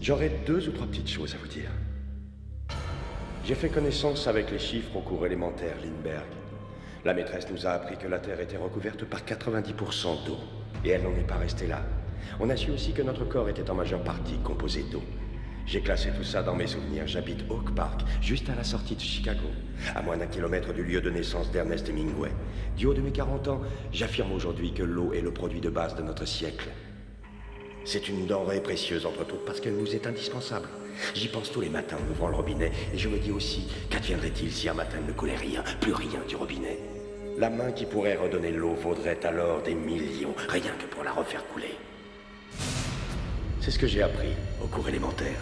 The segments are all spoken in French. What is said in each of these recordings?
J'aurais 2 ou 3 petites choses à vous dire. J'ai fait connaissance avec les chiffres au cours élémentaire Lindbergh. La maîtresse nous a appris que la Terre était recouverte par 90% d'eau. Et elle n'en est pas restée là. On a su aussi que notre corps était en majeure partie composé d'eau. J'ai classé tout ça dans mes souvenirs. J'habite Oak Park, juste à la sortie de Chicago, à moins d'1 kilomètre du lieu de naissance d'Ernest Hemingway. Du haut de mes 40 ans, j'affirme aujourd'hui que l'eau est le produit de base de notre siècle. C'est une denrée précieuse entre toutes parce qu'elle nous est indispensable. J'y pense tous les matins en ouvrant le robinet et je me dis aussi, qu'adviendrait-il si un matin ne coulait rien, plus rien du robinet? La main qui pourrait redonner l'eau vaudrait alors des millions, rien que pour la refaire couler. C'est ce que j'ai appris au cours élémentaire.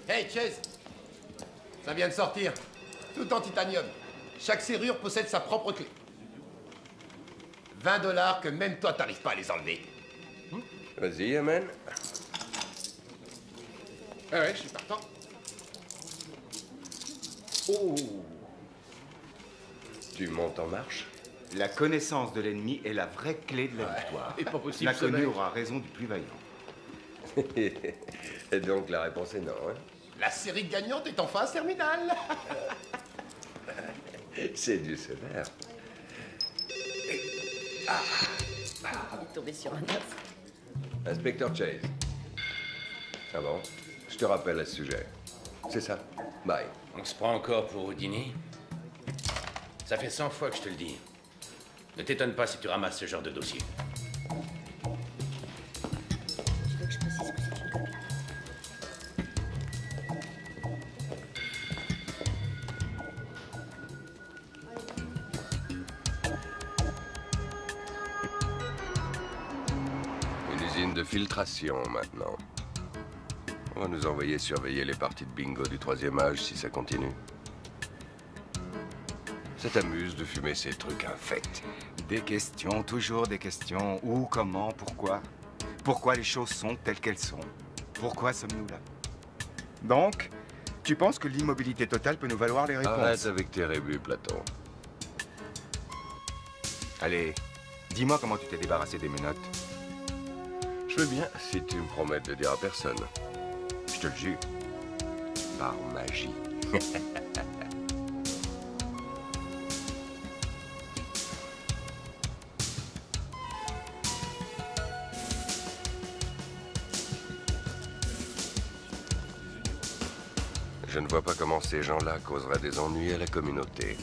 Hey, Chase! Ça vient de sortir. Tout en titanium. Chaque serrure possède sa propre clé. 20 $ que même toi, t'arrives pas à les enlever. Vas-y, Amen. Ah ouais, je suis partant. Oh! Tu montes en marche? La connaissance de l'ennemi est la vraie clé de la victoire. Et pas possible, L'inconnu ce mec. aura raison du plus vaillant. Et donc la réponse est non, hein? La série gagnante est en phase terminale. C'est du sévère. Il est tombé sur un os. Inspecteur Chase. Ah bon? Je te rappelle à ce sujet. C'est ça. Bye. On se prend encore pour Houdini? Ça fait 100 fois que je te le dis. Ne t'étonne pas si tu ramasses ce genre de dossier. Tu veux que je précise que c'est une copie? Une usine de filtration maintenant. On va nous envoyer surveiller les parties de bingo du 3e âge si ça continue. Ça t'amuse de fumer ces trucs infects? Des questions, toujours des questions. Où, comment, pourquoi? Pourquoi les choses sont telles qu'elles sont? Pourquoi sommes-nous là? Donc, tu penses que l'immobilité totale peut nous valoir les réponses? Arrête avec tes rébus, Platon. Allez, dis-moi comment tu t'es débarrassé des menottes. Je veux bien si tu me promets de le dire à personne. Je te le jure. Par magie. Je ne vois pas comment ces gens-là causeraient des ennuis à la communauté.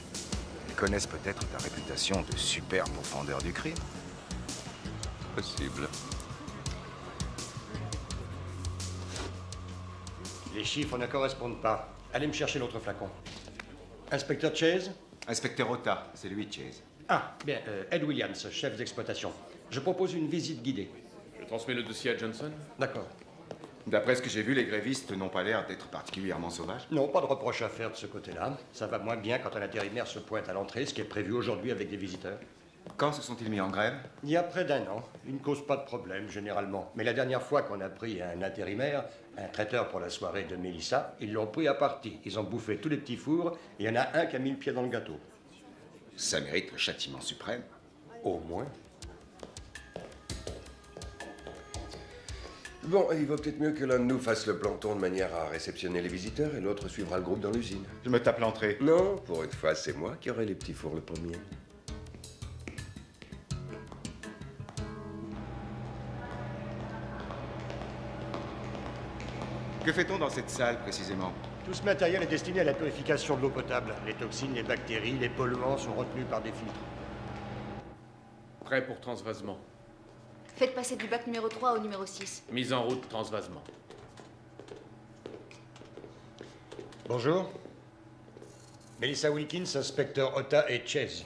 Ils connaissent peut-être ta réputation de super pourfendeur du crime. Possible. Les chiffres ne correspondent pas. Allez me chercher l'autre flacon. Inspecteur Chase, Inspecteur Ota, c'est lui, Chase. Ah, bien, Ed Williams, chef d'exploitation. Je propose une visite guidée. Je transmets le dossier à Johnson. D'accord. D'après ce que j'ai vu, les grévistes n'ont pas l'air d'être particulièrement sauvages. Non, pas de reproche à faire de ce côté-là. Ça va moins bien quand un intérimaire se pointe à l'entrée, ce qui est prévu aujourd'hui avec des visiteurs. Quand se sont-ils mis en grève? Il y a près d'1 an. Ils ne causent pas de problème, généralement. Mais la dernière fois qu'on a pris un intérimaire, un traiteur pour la soirée de Mélissa, ils l'ont pris à partie. Ils ont bouffé tous les petits fours, et il y en a un qui a mis le pied dans le gâteau. Ça mérite le châtiment suprême. Au moins. Bon, il vaut peut-être mieux que l'un de nous fasse le planton de manière à réceptionner les visiteurs et l'autre suivra le groupe dans l'usine. Je me tape l'entrée. Non, pour une fois, c'est moi qui aurai les petits fours le premier. Que fait-on dans cette salle, précisément? Tout ce matériel est destiné à la purification de l'eau potable. Les toxines, les bactéries, les polluants sont retenus par des filtres. Prêt pour transvasement. Faites passer du bac numéro 3 au numéro 6. Mise en route, transvasement. Bonjour. Melissa Wilkins, inspecteur Ota et Chase.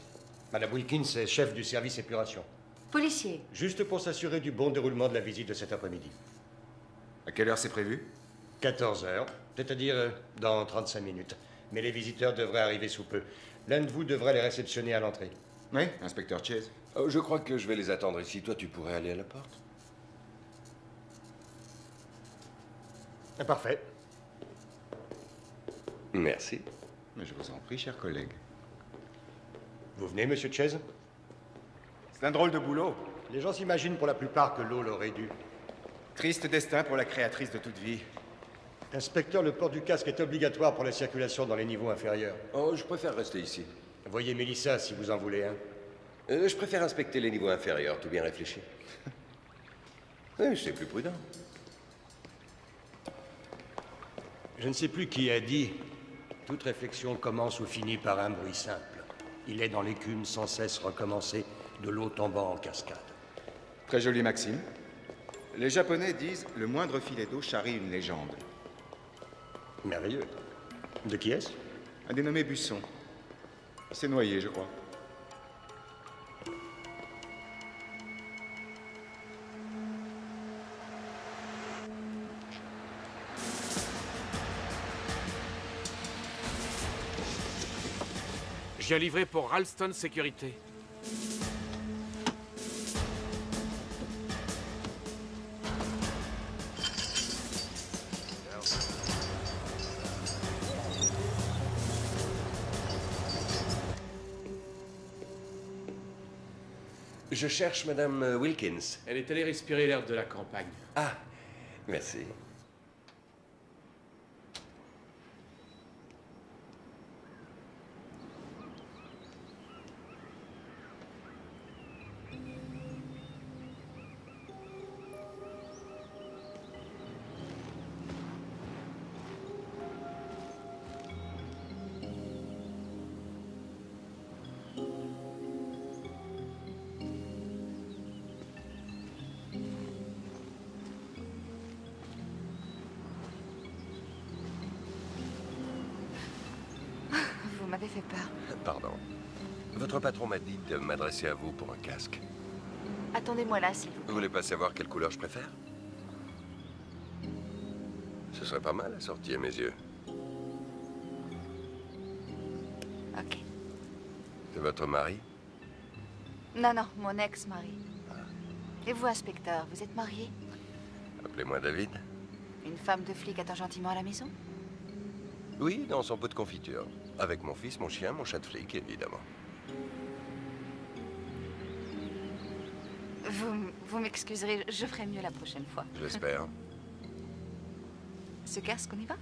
Madame Wilkins est chef du service épuration. Policier. Juste pour s'assurer du bon déroulement de la visite de cet après-midi. À quelle heure c'est prévu? 14 heures, c'est-à-dire dans 35 minutes. Mais les visiteurs devraient arriver sous peu. L'un de vous devrait les réceptionner à l'entrée. Oui, inspecteur Chase. Je crois que je vais les attendre ici. Toi, tu pourrais aller à la porte. Parfait. Merci. Mais je vous en prie, cher collègue. Vous venez, monsieur Chase? C'est un drôle de boulot. Les gens s'imaginent pour la plupart que l'eau l'aurait dû. Triste destin pour la créatrice de toute vie. Inspecteur, le port du casque est obligatoire pour la circulation dans les niveaux inférieurs. Oh, je préfère rester ici. Voyez Mélissa si vous en voulez un. Je préfère inspecter les niveaux inférieurs, tout bien réfléchi. Oui, c'est plus prudent. Je ne sais plus qui a dit « Toute réflexion commence ou finit par un bruit simple. Il est dans l'écume sans cesse recommencer, de l'eau tombant en cascade. » Très jolie maxime. Les Japonais disent « Le moindre filet d'eau charrie une légende ». Merveilleux. De qui est-ce? Un dénommé Busson. Il s'est noyé, je crois. J'ai livré pour Ralston Sécurité. Je cherche Madame Wilkins. Elle est allée respirer l'air de la campagne. Ah, merci. Vous m'avez fait peur. Pardon. Votre patron m'a dit de m'adresser à vous pour un casque. Attendez-moi là, s'il vous plaît. Vous voulez pas savoir quelle couleur je préfère? Ce serait pas mal à sortir à mes yeux. Ok. C'est votre mari? Non, non, mon ex-mari. Et vous, inspecteur, vous êtes marié? Appelez-moi David. Une femme de flic attend gentiment à la maison? Oui, dans son pot de confiture. Avec mon fils, mon chien, mon chat de flic, évidemment. Vous m'excuserez, je ferai mieux la prochaine fois. J'espère. Ce casque, on y va?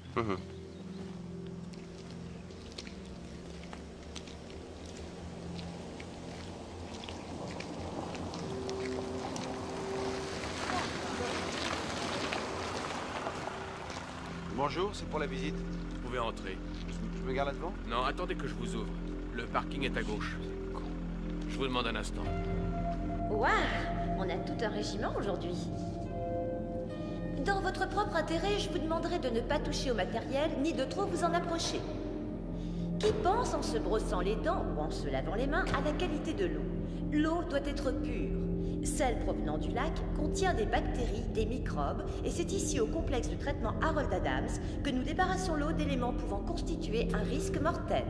Bonjour, c'est pour la visite. Vous pouvez entrer. Je me garde là devant? Non, attendez que je vous ouvre. Le parking est à gauche. Je vous demande un instant. Waouh, on a tout un régiment aujourd'hui. Dans votre propre intérêt, je vous demanderai de ne pas toucher au matériel ni de trop vous en approcher. qui pense en se brossant les dents ou en se lavant les mains à la qualité de l'eau. L'eau doit être pure. Celle provenant du lac contient des bactéries, des microbes, et c'est ici au complexe de traitement Harold Adams que nous débarrassons l'eau d'éléments pouvant constituer un risque mortel.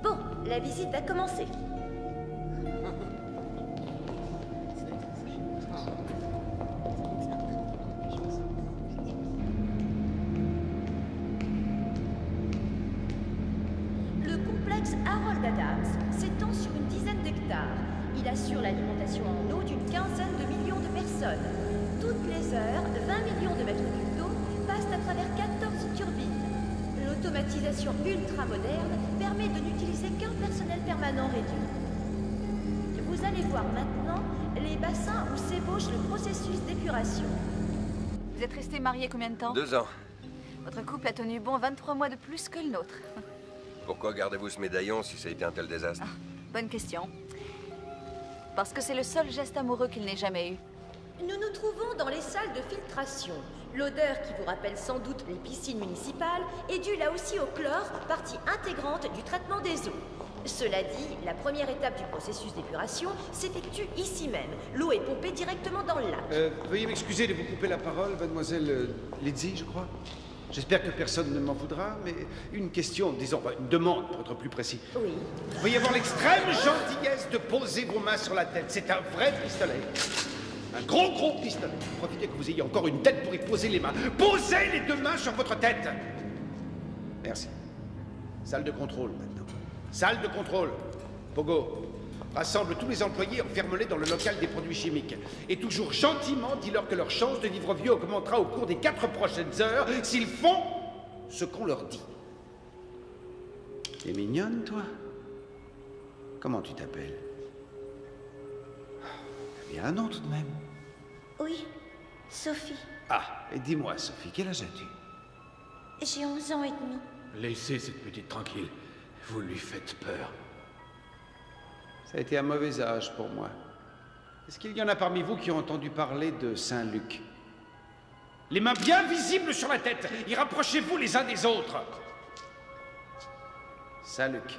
Bon, la visite va commencer. Le complexe Harold Adams s'étend sur une dizaine d'hectares. Il assure l'alimentation en eau d'une quinzaine de millions de personnes. Toutes les heures, 20 millions de mètres cubes d'eau passent à travers 14 turbines. L'automatisation ultra-moderne permet de n'utiliser qu'un personnel permanent réduit. Vous allez voir maintenant les bassins où s'ébauche le processus d'épuration. Vous êtes restés mariés combien de temps? 2 ans. Votre couple a tenu bon 23 mois de plus que le nôtre. Pourquoi gardez-vous ce médaillon si ça a été un tel désastre? Ah, bonne question. Parce que c'est le seul geste amoureux qu'il n'ait jamais eu. Nous nous trouvons dans les salles de filtration. L'odeur, qui vous rappelle sans doute les piscines municipales, est due là aussi au chlore, partie intégrante du traitement des eaux. Cela dit, la première étape du processus d'épuration s'effectue ici même. L'eau est pompée directement dans le lac. Veuillez m'excuser de vous couper la parole, mademoiselle Lydie, je crois. J'espère que personne ne m'en voudra, mais une question, disons, une demande pour être plus précis. Oui. Veuillez avoir l'extrême gentillesse de poser vos mains sur la tête. C'est un vrai pistolet. Un gros pistolet. Profitez que vous ayez encore une tête pour y poser les mains. Posez les 2 mains sur votre tête. Merci. Salle de contrôle, maintenant. Salle de contrôle. Pogo, rassemble tous les employés, enferme-les dans le local des produits chimiques. Et toujours gentiment, dis-leur que leur chance de vivre vieux augmentera au cours des 4 prochaines heures s'ils font ce qu'on leur dit. T'es mignonne, toi? Comment tu t'appelles? T'as bien un nom, tout de même. Oui, Sophie. Ah, et dis-moi, Sophie, quel âge as-tu? J'ai 11 ans et demi. Laissez cette petite tranquille. Vous lui faites peur. Ça a été un mauvais âge pour moi. Est-ce qu'il y en a parmi vous qui ont entendu parler de Saint-Luc? Les mains bien visibles sur la tête, et rapprochez-vous les uns des autres. Saint-Luc.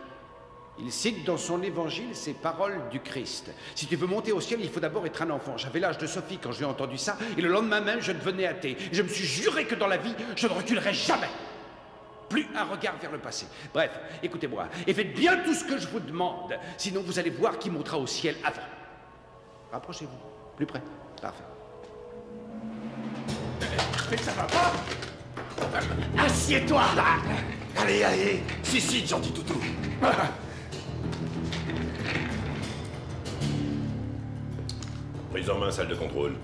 Il cite dans son évangile ces paroles du Christ. Si tu veux monter au ciel, il faut d'abord être un enfant. J'avais l'âge de Sophie quand j'ai entendu ça, et le lendemain même, je devenais athée. Je me suis juré que dans la vie, je ne reculerai jamais. Plus un regard vers le passé. Bref, écoutez-moi, et faites bien tout ce que je vous demande. Sinon, vous allez voir qui montera au ciel avant. Rapprochez-vous. Plus près. Parfait. Mais ça va pas? Assieds-toi! Allez, suicide, gentil toutou. Prise en main, salle de contrôle.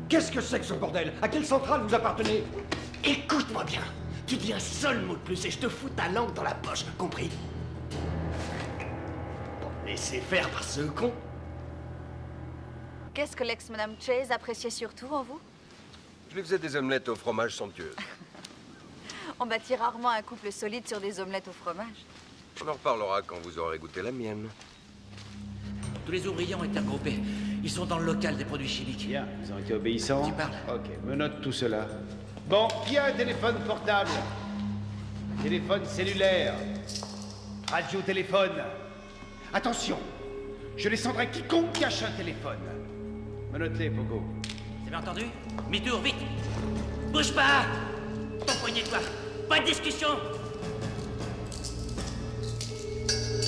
Qu'est-ce que c'est que ce bordel? À quelle centrale vous appartenez? Écoute-moi bien. Tu dis un seul mot de plus et je te fous ta langue dans la poche, compris? Bon, laissez faire par ce con. Qu'est-ce que l'ex-madame Chase appréciait surtout en vous? Je lui faisais des omelettes au fromage somptueuses. On bâtit rarement un couple solide sur des omelettes au fromage. On en reparlera quand vous aurez goûté la mienne. Tous les ouvriers ont été regroupés. Ils sont dans le local des produits chimiques. Bien, ils ont été obéissants. Tu parles? Ok, me note tout cela. Bon, qui a un téléphone portable? Téléphone cellulaire. Radio-téléphone. Attention, je descendrai quiconque cache un téléphone. Me note-les, Pogo. Vous avez entendu? Mi-tour, vite! Bouge pas! Ton poignet de doigt! Pas de discussion!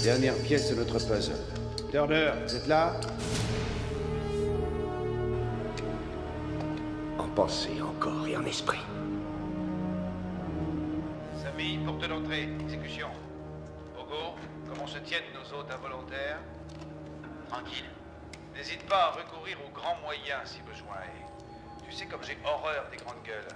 Dernière pièce de notre puzzle. Turner, vous êtes là? En pensée, en corps et en esprit. Samy, porte d'entrée, exécution. Pogo, comment se tiennent nos hôtes involontaires? Tranquille. N'hésite pas à recourir aux grands moyens si besoin est. Tu sais comme j'ai horreur des grandes gueules.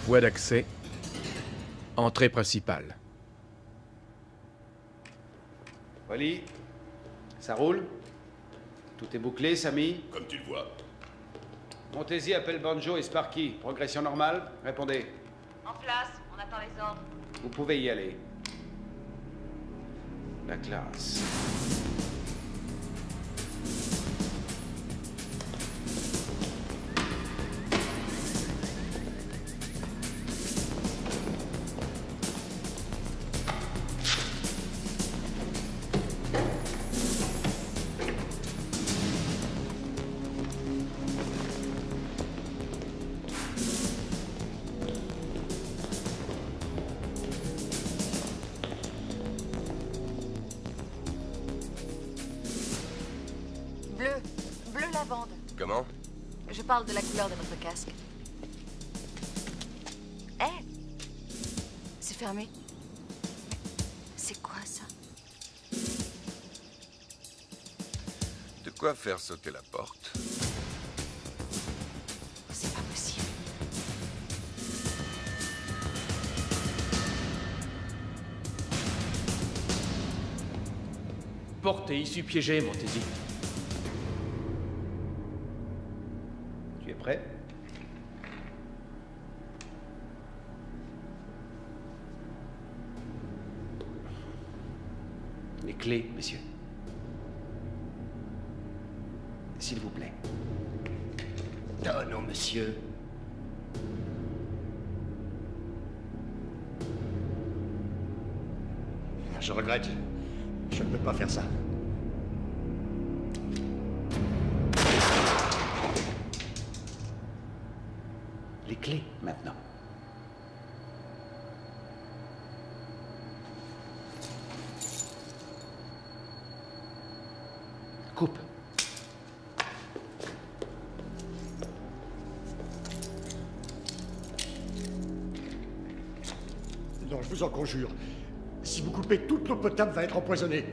Voie d'accès. Entrée principale. Wally, ça roule? Tout est bouclé, Samy? Comme tu le vois. Montez-y, appelle Banjo et Sparky. Progression normale? Répondez. En place, on attend les ordres. Vous pouvez y aller. La classe. Bleu lavande. Comment? Je parle de la couleur de votre casque. Hé! C'est fermé. C'est quoi ça? De quoi faire sauter la porte? C'est pas possible. Porte et issue piégée, Montesi. Tu es prêt? Les clés, messieurs. S'il vous plaît. Oh non, monsieur. Je regrette. Je ne peux pas faire ça. Les clés, maintenant. Coupe. Non, je vous en conjure. Si vous coupez, toute l'eau potable va être empoisonnée.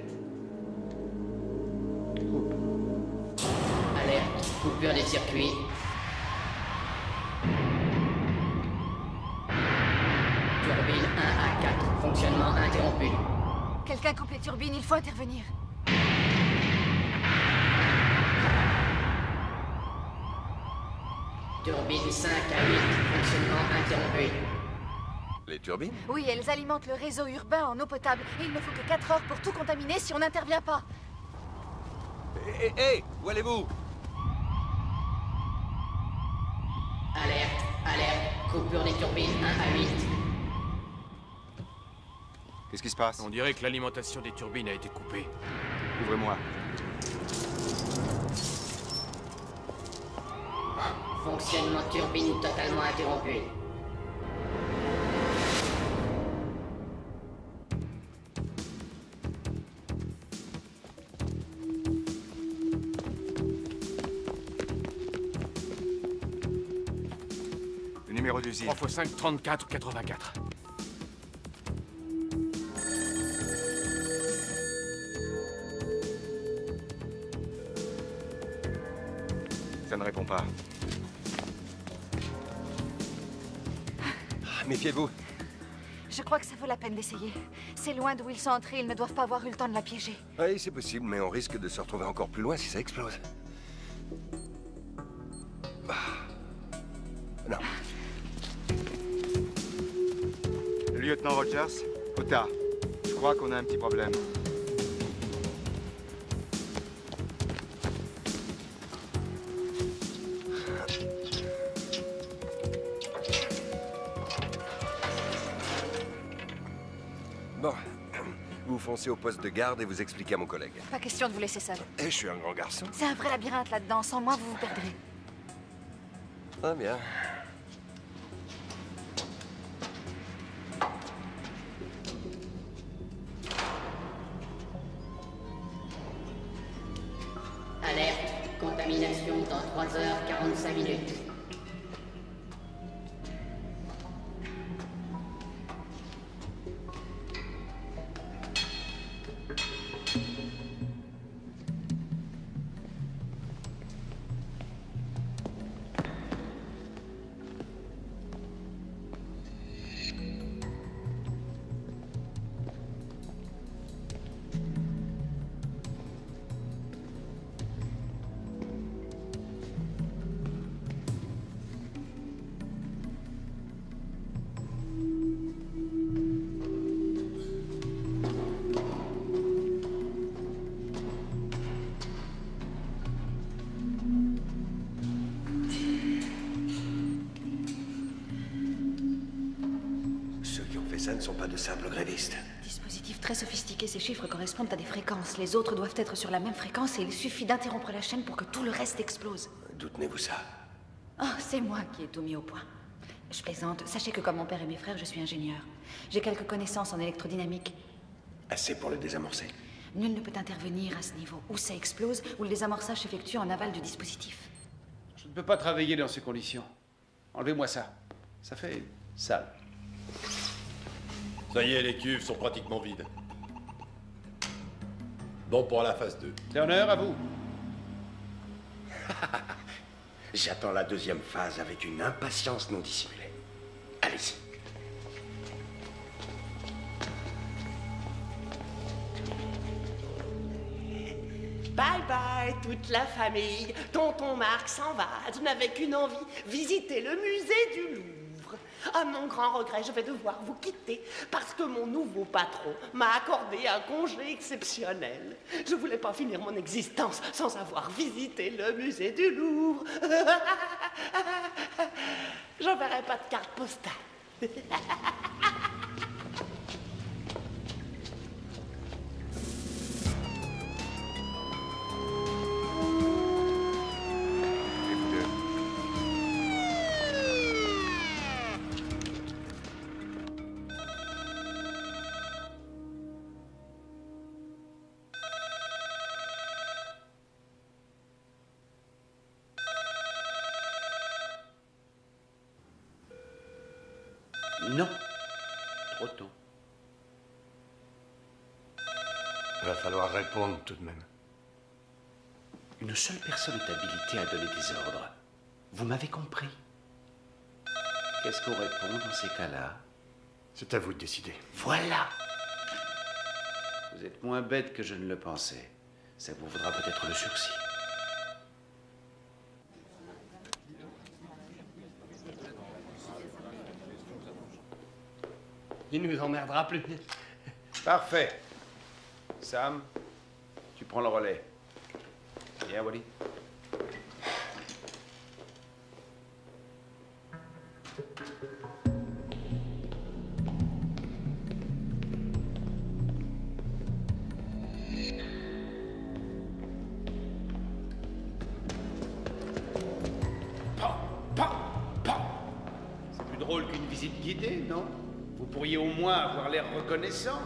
Alerte, coupure des circuits. Turbine 1 à 4, fonctionnement interrompu. Quelqu'un coupe les turbines, il faut intervenir. Turbine 5 à 8, fonctionnement interrompu. Les turbines? Oui, elles alimentent le réseau urbain en eau potable. Et il ne faut que 4 heures pour tout contaminer si on n'intervient pas. Hé, où allez-vous? Alerte, alerte, coupure des turbines 1 à 8. Qu'est-ce qui se passe? On dirait que l'alimentation des turbines a été coupée. Ouvrez-moi. Fonctionnement turbine totalement interrompu. Le numéro d'usine. 3 x 5, 34 84. Ça ne répond pas. Méfiez-vous. Je crois que ça vaut la peine d'essayer. C'est loin d'où ils sont entrés, ils ne doivent pas avoir eu le temps de la piéger. Oui, c'est possible, mais on risque de se retrouver encore plus loin si ça explose. Non. Le lieutenant Rogers, Ota, je crois qu'on a un petit problème. Bon, vous foncez au poste de garde et vous expliquez à mon collègue. Pas question de vous laisser seul. Et je suis un grand garçon. C'est un vrai labyrinthe là-dedans. Sans moi, vous vous perdrez. Ah bien. Alerte, contamination dans 3h45. Ça ne sont pas de simples grévistes. Dispositif très sophistiqué, ces chiffres correspondent à des fréquences. Les autres doivent être sur la même fréquence et il suffit d'interrompre la chaîne pour que tout le reste explose. D'où tenez-vous ça? Oh, c'est moi qui ai tout mis au point. Je plaisante. Sachez que comme mon père et mes frères, je suis ingénieur. J'ai quelques connaissances en électrodynamique. Assez pour le désamorcer. Nul ne peut intervenir à ce niveau. Ou ça explose, ou le désamorçage s'effectue en aval du dispositif. Je ne peux pas travailler dans ces conditions. Enlevez-moi ça. Ça fait sale. Ça y est, les cuves sont pratiquement vides. Bon pour la phase 2. Turner, à vous. J'attends la deuxième phase avec une impatience non dissimulée. Allez-y. Bye bye, toute la famille. Tonton Marc s'en va. Je n'avais qu'une envie, visiter le musée du Louvre. À mon grand regret, je vais devoir vous quitter parce que mon nouveau patron m'a accordé un congé exceptionnel. Je voulais pas finir mon existence sans avoir visité le musée du Louvre. J'enverrai pas de carte postale. Non. Trop tôt. Va falloir répondre tout de même. Une seule personne est habilitée à donner des ordres. Vous m'avez compris. Qu'est-ce qu'on répond dans ces cas-là? C'est à vous de décider. Voilà. Vous êtes moins bête que je ne le pensais. Ça vous vaudra peut-être le sursis. Il nous emmerdera plus. Parfait. Sam, tu prends le relais. Viens, Wally. C'est plus drôle qu'une visite guidée, non? Vous pourriez au moins avoir l'air reconnaissant.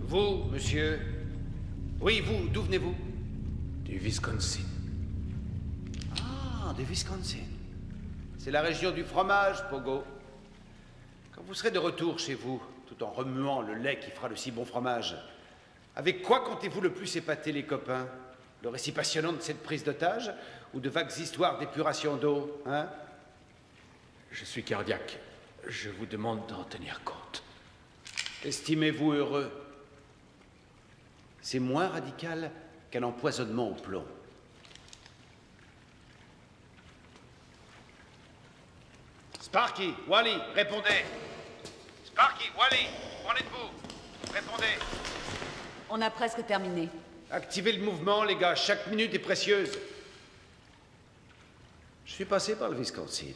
Vous, monsieur. Oui, vous, d'où venez-vous? Du Wisconsin. Ah, du Wisconsin. C'est la région du fromage, Pogo. Quand vous serez de retour chez vous, tout en remuant le lait qui fera le si bon fromage, avec quoi comptez-vous le plus épater les copains? Le récit passionnant de cette prise d'otage ou de vagues histoires d'épuration d'eau, hein? Je suis cardiaque. Je vous demande d'en tenir compte. Estimez-vous heureux? C'est moins radical qu'un empoisonnement au plomb. Sparky, Wally, répondez. Sparky, Wally, où en êtes-vous? Répondez. On a presque terminé. Activez le mouvement, les gars. Chaque minute est précieuse. Je suis passé par le Wisconsin.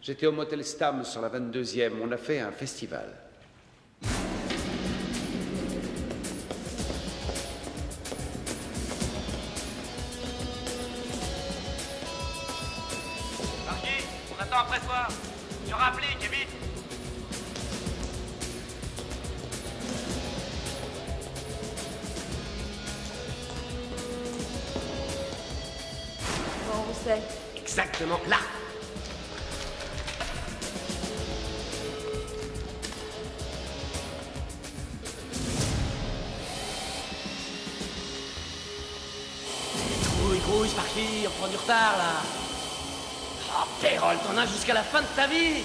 J'étais au motel Stam sur la 22e. On a fait un festival. Marquis, on attend après toi. Tu rappliques, et vite. Bon, où c'est? Exactement là. Grouille, Sparky, on prend du retard là. Oh, Pérol, t'en as jusqu'à la fin de ta vie.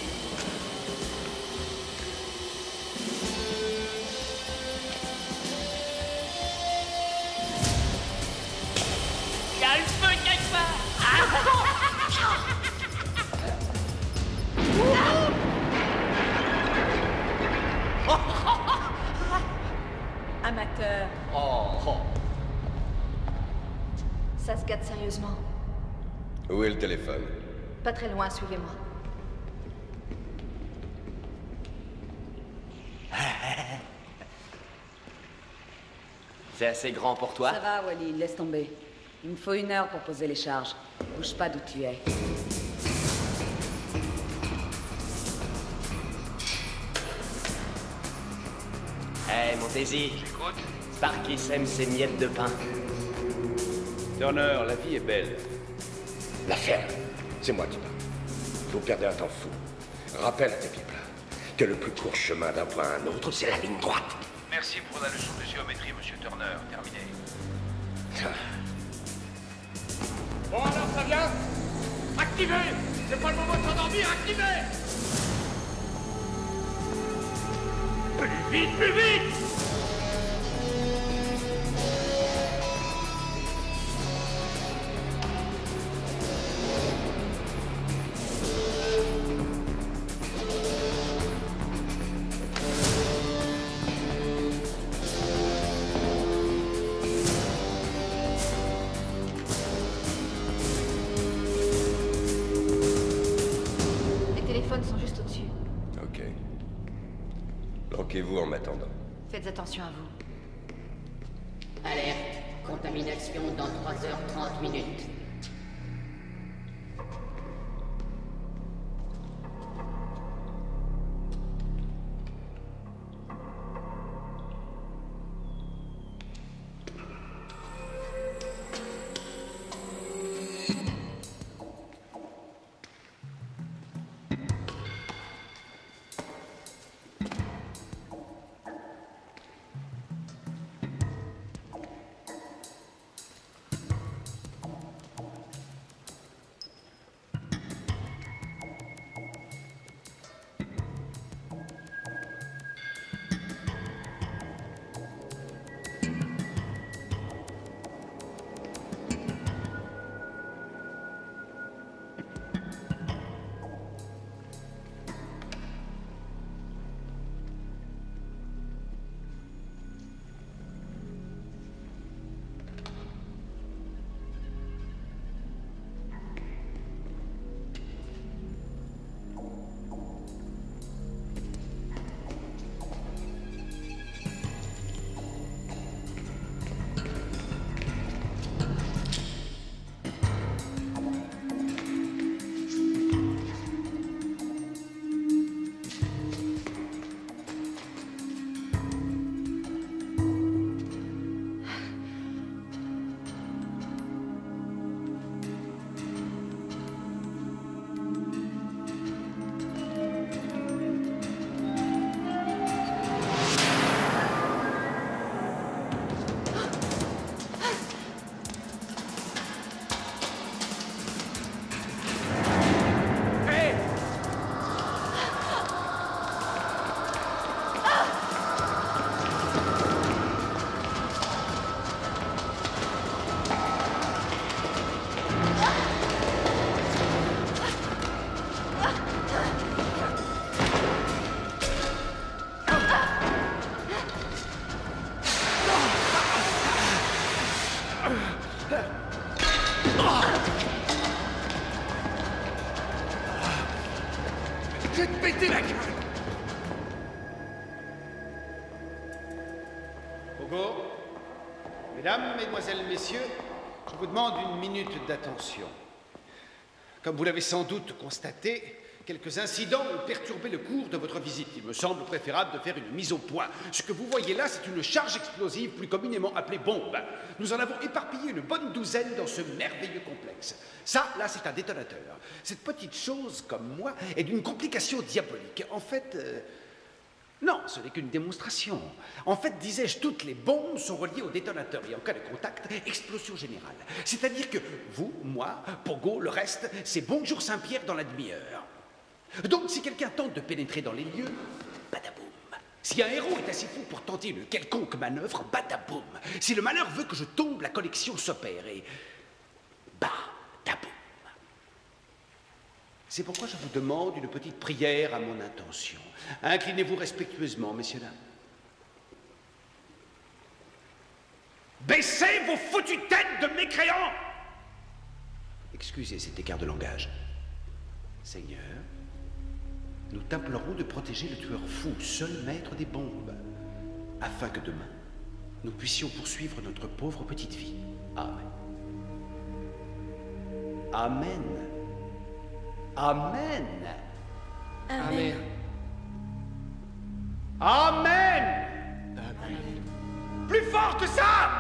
Il y a le feu quelque part. Amateur. Oh. Ça se gâte sérieusement. Où est le téléphone? Pas très loin, suivez-moi. C'est assez grand pour toi? Ça va, Wally, laisse tomber. Il me faut 1 heure pour poser les charges. Bouge pas d'où tu es. Hé, Montesi. J'écoute. Sparky sème ses miettes de pain. Turner, la vie est belle. L'affaire, c'est moi qui parle. Vous perdez un temps fou. Rappelle à tes pieds plats que le plus court chemin d'un point à un autre, c'est la ligne droite. Merci pour la leçon de géométrie, monsieur Turner. Terminé. Bon alors, ça vient? Activez! C'est pas le moment de s'endormir, activez! Plus vite, plus vite! Les téléphones sont juste au-dessus. Ok. Bloquez-vous en m'attendant. Faites attention à vous. Alerte. Contamination dans 3h30 minutes. Je vais te péter la gueule! Pogo, mesdames, mesdemoiselles, messieurs, je vous demande 1 minute d'attention. Comme vous l'avez sans doute constaté, quelques incidents ont perturbé le cours de votre visite. Il me semble préférable de faire une mise au point. Ce que vous voyez là, c'est une charge explosive plus communément appelée bombe. Nous en avons éparpillé une bonne douzaine dans ce merveilleux complexe. Ça, là, c'est un détonateur. Cette petite chose, comme moi, est d'une complication diabolique. En fait, non, ce n'est qu'une démonstration. En fait, disais-je, toutes les bombes sont reliées au détonateur et en cas de contact, explosion générale. C'est-à-dire que vous, moi, Pogo, le reste, c'est bonjour Saint-Pierre dans la demi-heure. Donc, si quelqu'un tente de pénétrer dans les lieux, badaboum. Si un héros est assez fou pour tenter une quelconque manœuvre, badaboum. Si le malheur veut que je tombe, la connexion s'opère et badaboum. C'est pourquoi je vous demande une petite prière à mon intention. Inclinez-vous respectueusement, messieurs, dames. Baissez vos foutues têtes de mécréants! Excusez cet écart de langage. Seigneur, nous t'implorons de protéger le tueur fou, seul maître des bombes, afin que demain, nous puissions poursuivre notre pauvre petite vie. Amen. Amen. Amen. Amen. Amen. Plus fort que ça.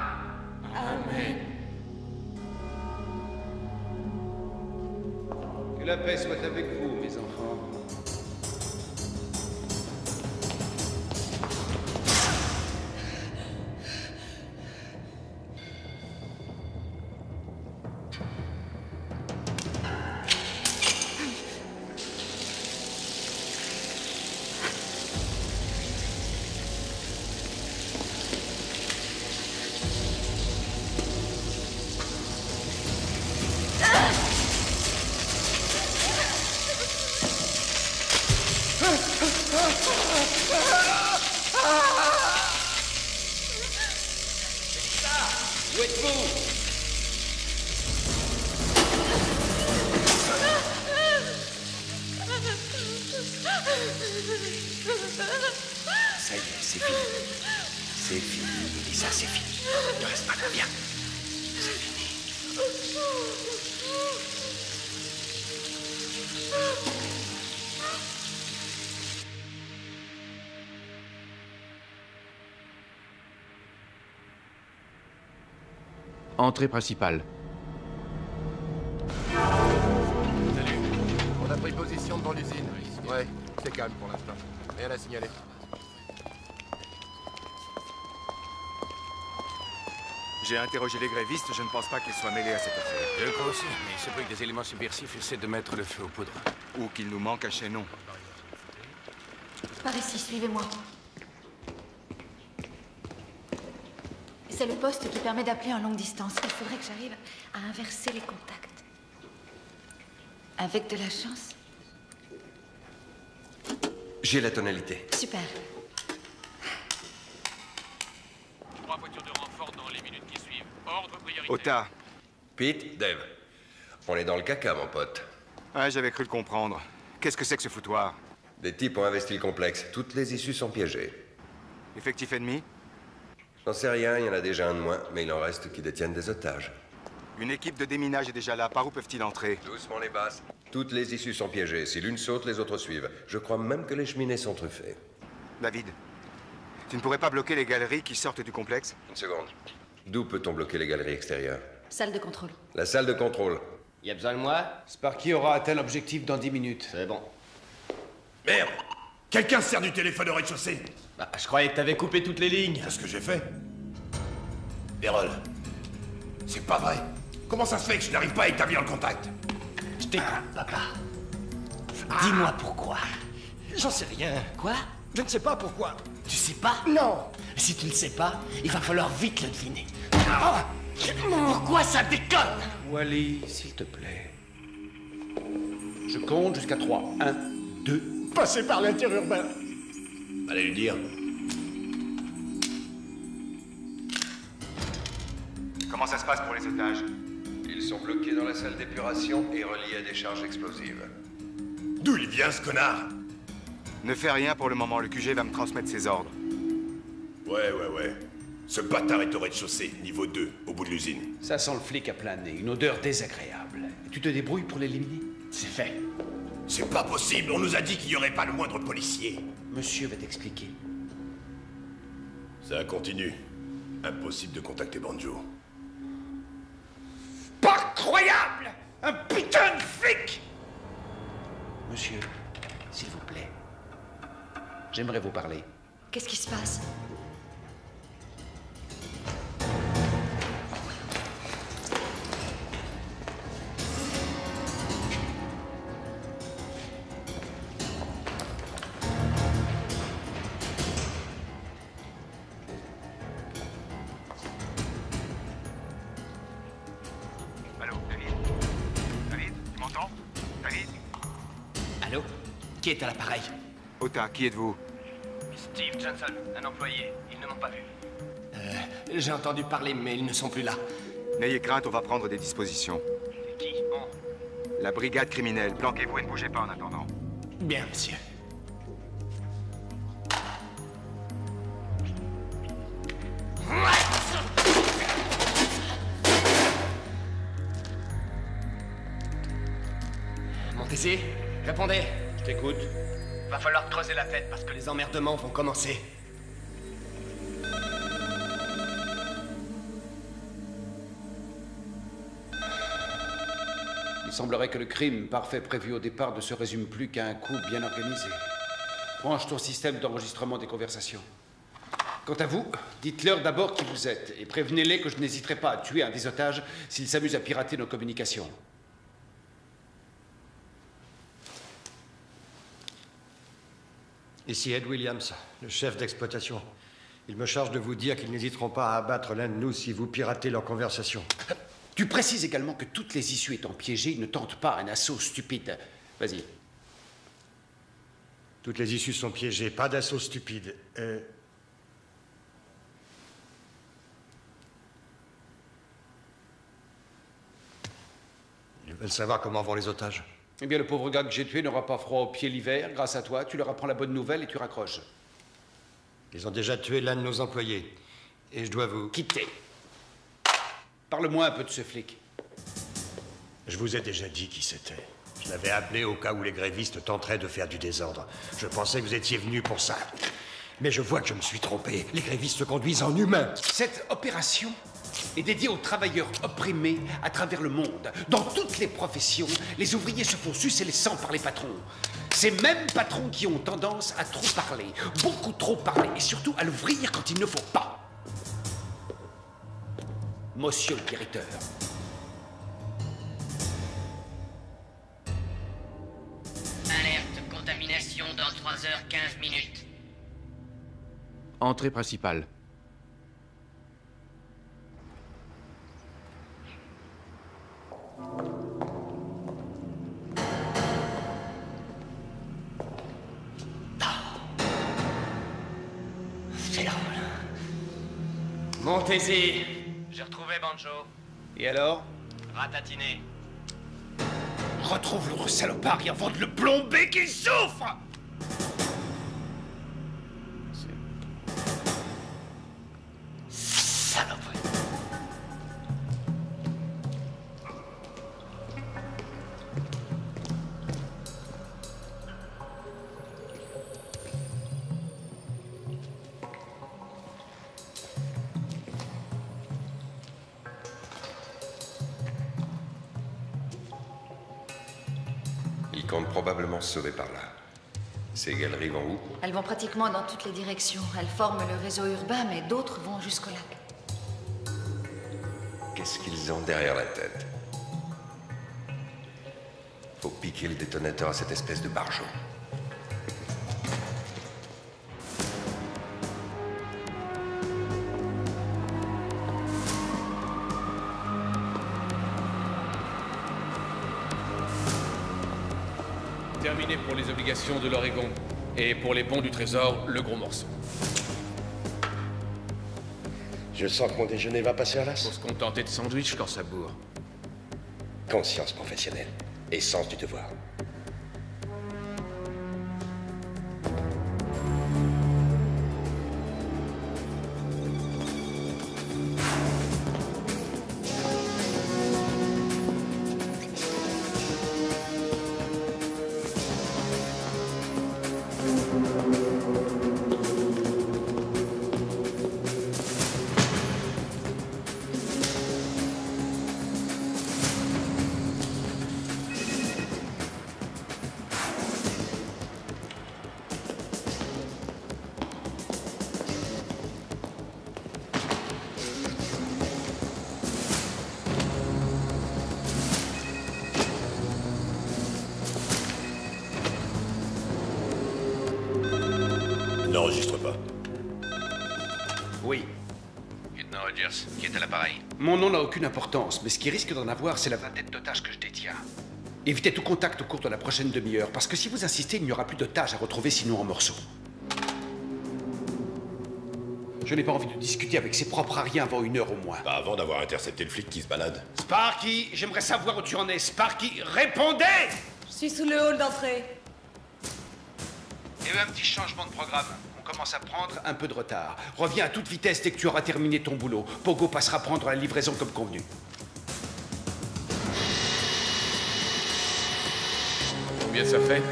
Amen. Que la paix soit avec vous, mes enfants. Où êtes-vous? Ça y est, c'est fini. C'est fini, Mélissa, c'est fini. Ne reste pas là, viens. C'est fini. Entrée principale. Salut. On a pris position devant l'usine. Ouais, c'est calme pour l'instant. Rien à signaler. J'ai interrogé les grévistes, je ne pense pas qu'ils soient mêlés à cette affaire. Je le crois aussi, mais il se peut que des éléments subversifs essaient de mettre le feu aux poudres. Ou qu'il nous manque un chaînon. Par ici, suivez-moi. C'est le poste qui permet d'appeler en longue distance. Il faudrait que j'arrive à inverser les contacts. Avec de la chance. J'ai la tonalité. Super. 3 voitures de renfort dans les minutes qui suivent. Ordre prioritaire. Ota. Pete, Dave. On est dans le caca, mon pote. Ah, j'avais cru le comprendre. Qu'est-ce que c'est que ce foutoir? Des types ont investi le complexe. Toutes les issues sont piégées. Effectif ennemi? J'en sais rien, il y en a déjà un de moins, mais il en reste qui détiennent des otages. Une équipe de déminage est déjà là. Par où peuvent-ils entrer? Doucement les basses. Toutes les issues sont piégées. Si l'une saute, les autres suivent. Je crois même que les cheminées sont truffées. David, tu ne pourrais pas bloquer les galeries qui sortent du complexe? Une seconde. D'où peut-on bloquer les galeries extérieures? Salle de contrôle. La salle de contrôle. Y a besoin de moi? Sparky aura atteint l'objectif dans 10 minutes. C'est bon. Merde! Quelqu'un se sert du téléphone au rez-de-chaussée. Bah, je croyais que t'avais coupé toutes les lignes. C'est ce que j'ai fait. Errol, c'est pas vrai. Comment ça se fait que je n'arrive pas à établir le contact? Je t'écoute, papa. Dis-moi pourquoi. J'en sais rien. Quoi? Je ne sais pas pourquoi. Tu sais pas? Non. Si tu ne sais pas, il va falloir vite le deviner. Pourquoi ça déconne? Wally, s'il te plaît. Je compte jusqu'à 3. 1, 2. Passer par l'interurbain. Allez lui dire. Comment ça se passe pour les otages? Ils sont bloqués dans la salle d'épuration et reliés à des charges explosives. D'où il vient, ce connard? Ne fais rien pour le moment, le QG va me transmettre ses ordres. Ouais. Ce bâtard est au rez-de-chaussée, niveau 2, au bout de l'usine. Ça sent le flic à plein nez, une odeur désagréable. Et tu te débrouilles pour l'éliminer? C'est fait. C'est pas possible, on nous a dit qu'il n'y aurait pas le moindre policier. Monsieur va t'expliquer. Ça continue. Impossible de contacter Banjo. Pas croyable! Un putain de flic! Monsieur, s'il vous plaît. J'aimerais vous parler. Qu'est-ce qui se passe? Allô, David? David, tu m'entends? David? Allô? Qui est à l'appareil? Ota, qui êtes-vous? Steve Johnson, un employé. Ils ne m'ont pas vu. J'ai entendu parler, mais ils ne sont plus là. N'ayez crainte, on va prendre des dispositions. C'est qui? On. La brigade criminelle. Planquez-vous et ne bougez pas en attendant. Bien, monsieur. Montez-y, répondez. Je t'écoute. Va falloir creuser la tête parce que les emmerdements vont commencer. Il semblerait que le crime parfait prévu au départ ne se résume plus qu'à un coup bien organisé. Branche ton système d'enregistrement des conversations. Quant à vous, dites-leur d'abord qui vous êtes et prévenez-les que je n'hésiterai pas à tuer un des otages s'ils s'amusent à pirater nos communications. Ici Ed Williams, le chef d'exploitation. Il me charge de vous dire qu'ils n'hésiteront pas à abattre l'un de nous si vous piratez leur conversation. Tu précises également que toutes les issues étant piégées, ils ne tentent pas un assaut stupide. Vas-y. Toutes les issues sont piégées, pas d'assaut stupide. Ils veulent savoir comment vont les otages. Eh bien, le pauvre gars que j'ai tué n'aura pas froid aux pieds l'hiver. Grâce à toi, tu leur apprends la bonne nouvelle et tu raccroches. Ils ont déjà tué l'un de nos employés. Et je dois vous... Quitter. Parle-moi un peu de ce flic. Je vous ai déjà dit qui c'était. Je l'avais appelé au cas où les grévistes tenteraient de faire du désordre. Je pensais que vous étiez venu pour ça. Mais je vois que je me suis trompé. Les grévistes se conduisent en humains. Cette opération est dédiée aux travailleurs opprimés à travers le monde. Dans toutes les professions, les ouvriers se font sucer les sangs par les patrons. Ces mêmes patrons qui ont tendance à trop parler, beaucoup trop parler, et surtout à l'ouvrir quand il ne faut pas. Monsieur le directeur. Alerte, contamination dans 3h15. Entrée principale. C'est drôle. Montez-y. J'ai retrouvé Banjo. Et alors? Ratatiné. Retrouve l'autre salopard et avant de le plomber qu'il souffre! Saloperie. Ils comptent probablement se sauver par là. Ces galeries vont où? Elles vont pratiquement dans toutes les directions. Elles forment le réseau urbain, mais d'autres vont jusqu'au lac. Qu'est-ce qu'ils ont derrière la tête? Faut piquer le détonateur à cette espèce de barjot. Terminé pour les obligations de l'Oregon. Et pour les bons du trésor, le gros morceau. Je sens que mon déjeuner va passer à l'as. Faut se contenter de sandwich quand ça bourre. Conscience professionnelle et sens du devoir. N'enregistre pas. Oui. Lieutenant Rogers, qui est à l'appareil? Mon nom n'a aucune importance, mais ce qui risque d'en avoir, c'est la vingtaine d'otages que je détiens. Évitez tout contact au cours de la prochaine demi-heure, parce que si vous insistez, il n'y aura plus d'otages à retrouver sinon en morceaux. Je n'ai pas envie de discuter avec ses propres ariens avant 1 heure au moins. Pas avant d'avoir intercepté le flic qui se balade. Sparky, j'aimerais savoir où tu en es. Sparky, répondez! Je suis sous le hall d'entrée. Il y a eu un petit changement de programme. On commence à prendre un peu de retard. Reviens à toute vitesse dès que tu auras terminé ton boulot. Pogo passera prendre la livraison comme convenu. Combien ça fait?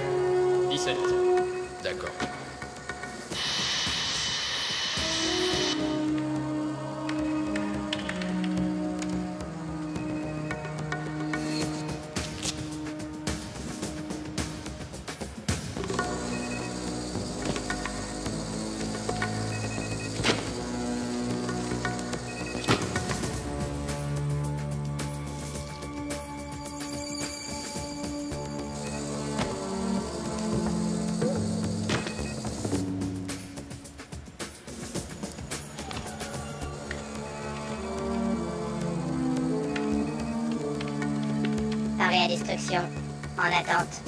17. D'accord. Arrêt à destruction. En attente.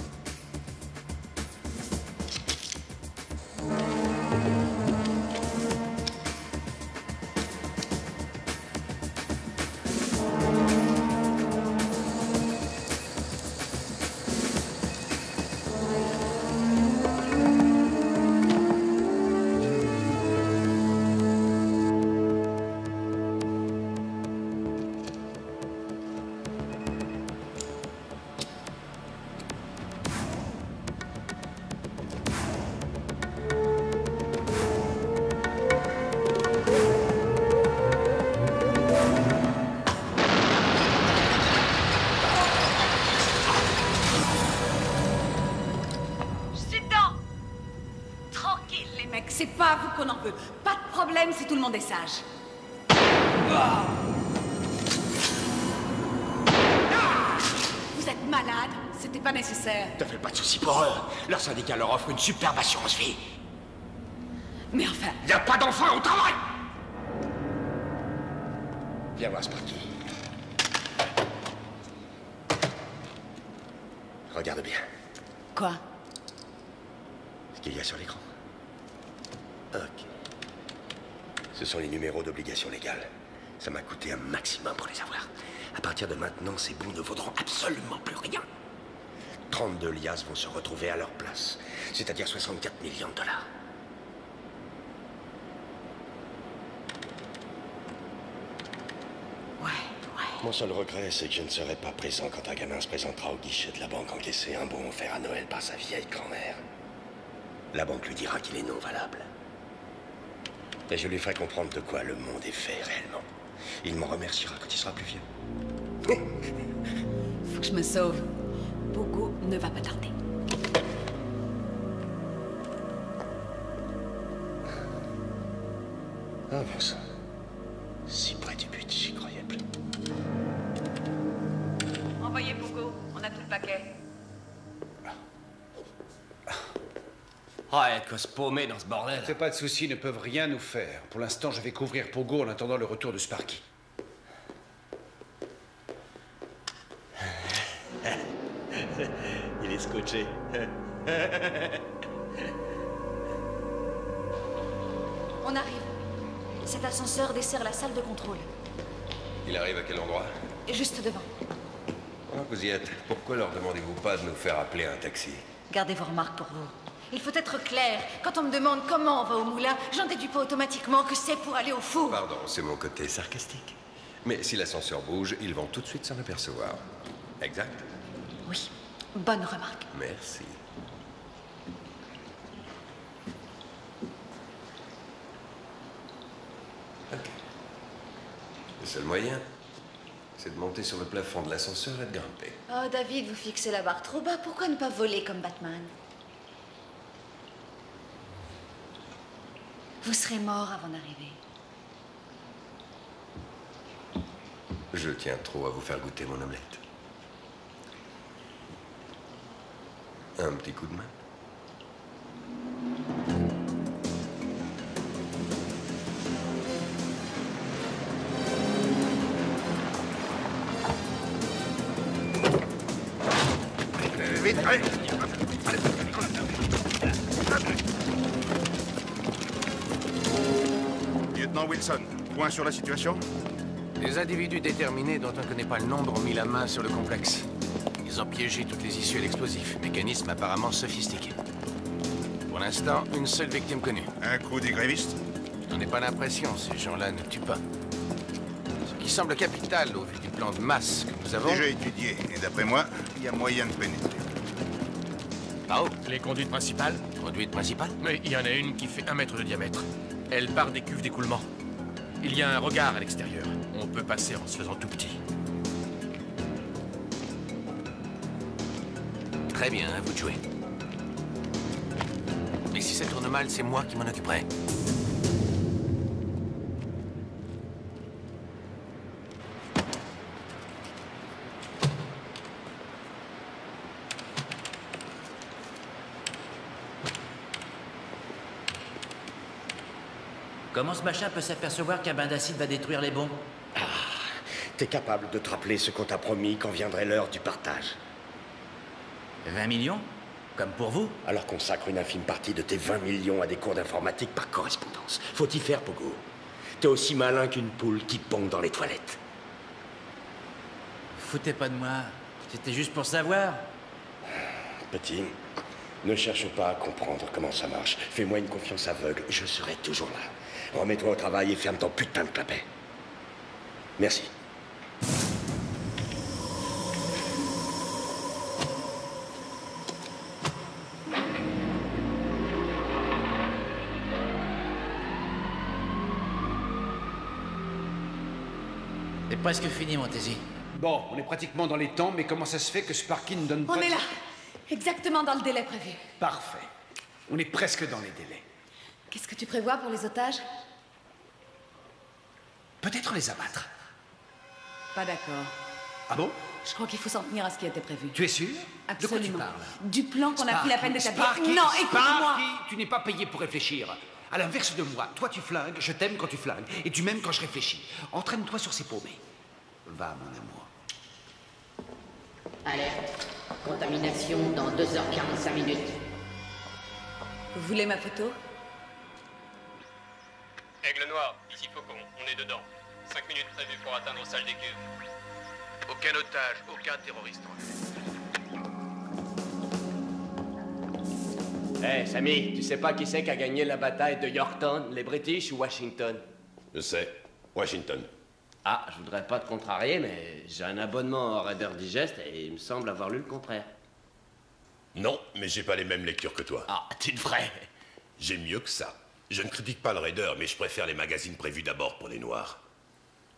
C'est pas à vous qu'on en veut. Pas de problème si tout le monde est sage. Vous êtes malade. C'était pas nécessaire. Ne fais pas de soucis pour eux. Leur syndicat leur offre une superbe assurance vie. Mais enfin... Y a pas d'enfants au travail. Viens voir Sparky. Regarde bien. Quoi? Ce qu'il y a sur l'écran. Ok. Ce sont les numéros d'obligation légale. Ça m'a coûté un maximum pour les avoir. À partir de maintenant, ces bons ne vaudront absolument plus rien. 32 liasses vont se retrouver à leur place, c'est-à-dire 64 millions de dollars. Mon seul regret, c'est que je ne serai pas présent quand un gamin se présentera au guichet de la banque encaisser un bon offert à Noël par sa vieille grand-mère. La banque lui dira qu'il est non valable. Et je lui ferai comprendre de quoi le monde est fait réellement. Il m'en remerciera quand il sera plus vieux. Faut que je me sauve. Pogo ne va pas tarder. Ah bon sang. Si près du but, j'y croyais plus. Envoyez Pogo, on a tout le paquet. Ah, être quoi se paumer dans ce bordel. C'est pas de souci, ils ne peuvent rien nous faire. Pour l'instant, je vais couvrir Pogo en attendant le retour de Sparky. Il est scotché. On arrive. Cet ascenseur dessert la salle de contrôle. Il arrive à quel endroit? Juste devant. Ah, vous y êtes. Pourquoi leur demandez-vous pas de nous faire appeler un taxi? Gardez vos remarques pour vous. Il faut être clair. Quand on me demande comment on va au moulin, j'en déduis pas automatiquement que c'est pour aller au four. Pardon, c'est mon côté sarcastique. Mais si l'ascenseur bouge, ils vont tout de suite s'en apercevoir. Exact? Oui, bonne remarque. Merci. Ok. Le seul moyen, c'est de monter sur le plafond de l'ascenseur et de grimper. Oh, David, vous fixez la barre trop bas. Pourquoi ne pas voler comme Batman? Vous serez mort avant d'arriver. Je tiens trop à vous faire goûter mon omelette. Un petit coup de main. Vite, allez. Lieutenant Wilson, point sur la situation? Les individus déterminés dont on ne connaît pas le nombre ont mis la main sur le complexe. Ils ont piégé toutes les issues à l'explosif. Mécanisme apparemment sophistiqué. Pour l'instant, une seule victime connue. Un coup des grévistes? Je n'en ai pas l'impression, ces gens-là ne tuent pas. Ce qui semble capital au vu du plan de masse que nous avons... Déjà étudié, et d'après moi, il y a moyen de pénétrer. Par où? Les conduites principales? Conduite principale? Oui, il y en a une qui fait 1 mètre de diamètre. Elle part des cuves d'écoulement. Il y a un regard à l'extérieur. On peut passer en se faisant tout petit. Très bien, à vous de jouer. Mais si ça tourne mal, c'est moi qui m'en occuperai. Comment ce machin peut s'apercevoir qu'un bain d'acide va détruire les bombes? Ah, t'es capable de te rappeler ce qu'on t'a promis quand viendrait l'heure du partage. 20 millions? Comme pour vous? Alors consacre une infime partie de tes 20 millions à des cours d'informatique par correspondance. Faut y faire, Pogo. T'es aussi malin qu'une poule qui pond dans les toilettes. Foutez pas de moi. C'était juste pour savoir. Petit, ne cherche pas à comprendre comment ça marche. Fais-moi une confiance aveugle, je serai toujours là. Remets-toi au travail et ferme ton putain de clapet. Merci. C'est presque fini, Montesi. Bon, on est pratiquement dans les temps, mais comment ça se fait que Sparky ne donne pas... On est là. Exactement dans le délai prévu. Parfait. On est presque dans les délais. Qu'est-ce que tu prévois pour les otages? Peut-être les abattre. Pas d'accord. Ah bon? Je crois qu'il faut s'en tenir à ce qui a été prévu. Tu es sûr? Absolument. De quoi tu parles? Du plan qu'on a pris la peine d'établir. Sparky, Non, écoute-moi. Sparky, tu n'es pas payé pour réfléchir. À l'inverse de moi, toi tu flingues, je t'aime quand tu flingues, et tu m'aimes quand je réfléchis. Entraîne-toi sur ces paumés. Va, mon amour. Alerte. Contamination dans 2h45 minutes. Vous voulez ma photo? Aigle noir, ici Faucon, on est dedans. 5 minutes prévues pour atteindre salle des cuves. Aucun otage, aucun terroriste. Hé, Sammy, tu sais pas qui c'est qui a gagné la bataille de Yorktown, les British ou Washington? Je sais. Washington. Ah, je voudrais pas te contrarier, mais j'ai un abonnement au Reader Digest et il me semble avoir lu le contraire. Non, mais j'ai pas les mêmes lectures que toi. Ah, tu devrais. J'ai mieux que ça. Je ne critique pas le Raider, mais je préfère les magazines prévus d'abord pour les Noirs.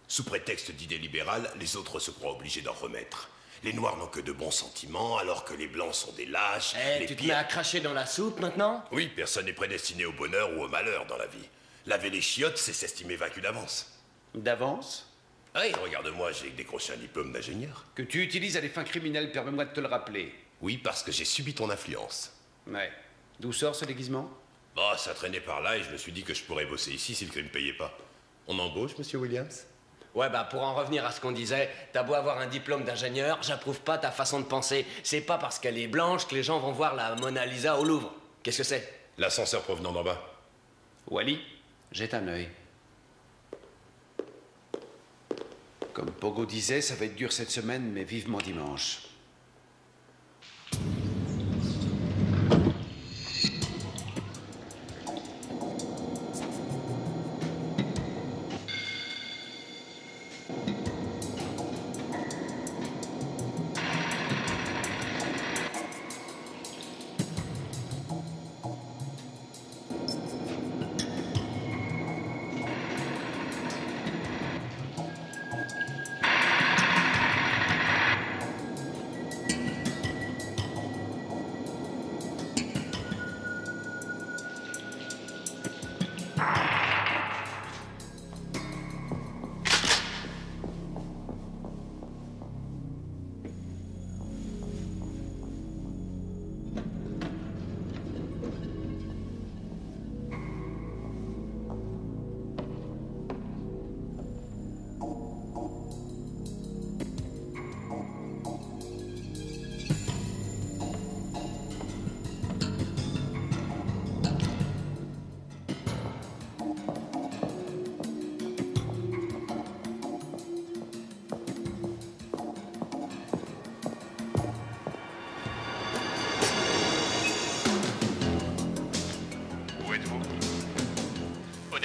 Sous prétexte d'idées libérales, les autres se croient obligés d'en remettre. Les Noirs n'ont que de bons sentiments, alors que les Blancs sont des lâches. Eh, tu te mets à cracher dans la soupe maintenant? Oui, personne n'est prédestiné au bonheur ou au malheur dans la vie. Laver les chiottes, c'est s'estimer vaincu d'avance. D'avance? Oui, regarde-moi, j'ai décroché un diplôme d'ingénieur. Que tu utilises à des fins criminelles, permets-moi de te le rappeler. Oui, parce que j'ai subi ton influence. Ouais. D'où sort ce déguisement? Bah, ça traînait par là et je me suis dit que je pourrais bosser ici si le crime ne payait pas. On embauche, monsieur Williams? Ouais, bah pour en revenir à ce qu'on disait, t'as beau avoir un diplôme d'ingénieur, j'approuve pas ta façon de penser. C'est pas parce qu'elle est blanche que les gens vont voir la Mona Lisa au Louvre. Qu'est-ce que c'est? L'ascenseur provenant d'en bas. Wally, jette un œil. Comme Pogo disait, ça va être dur cette semaine, mais vivement dimanche.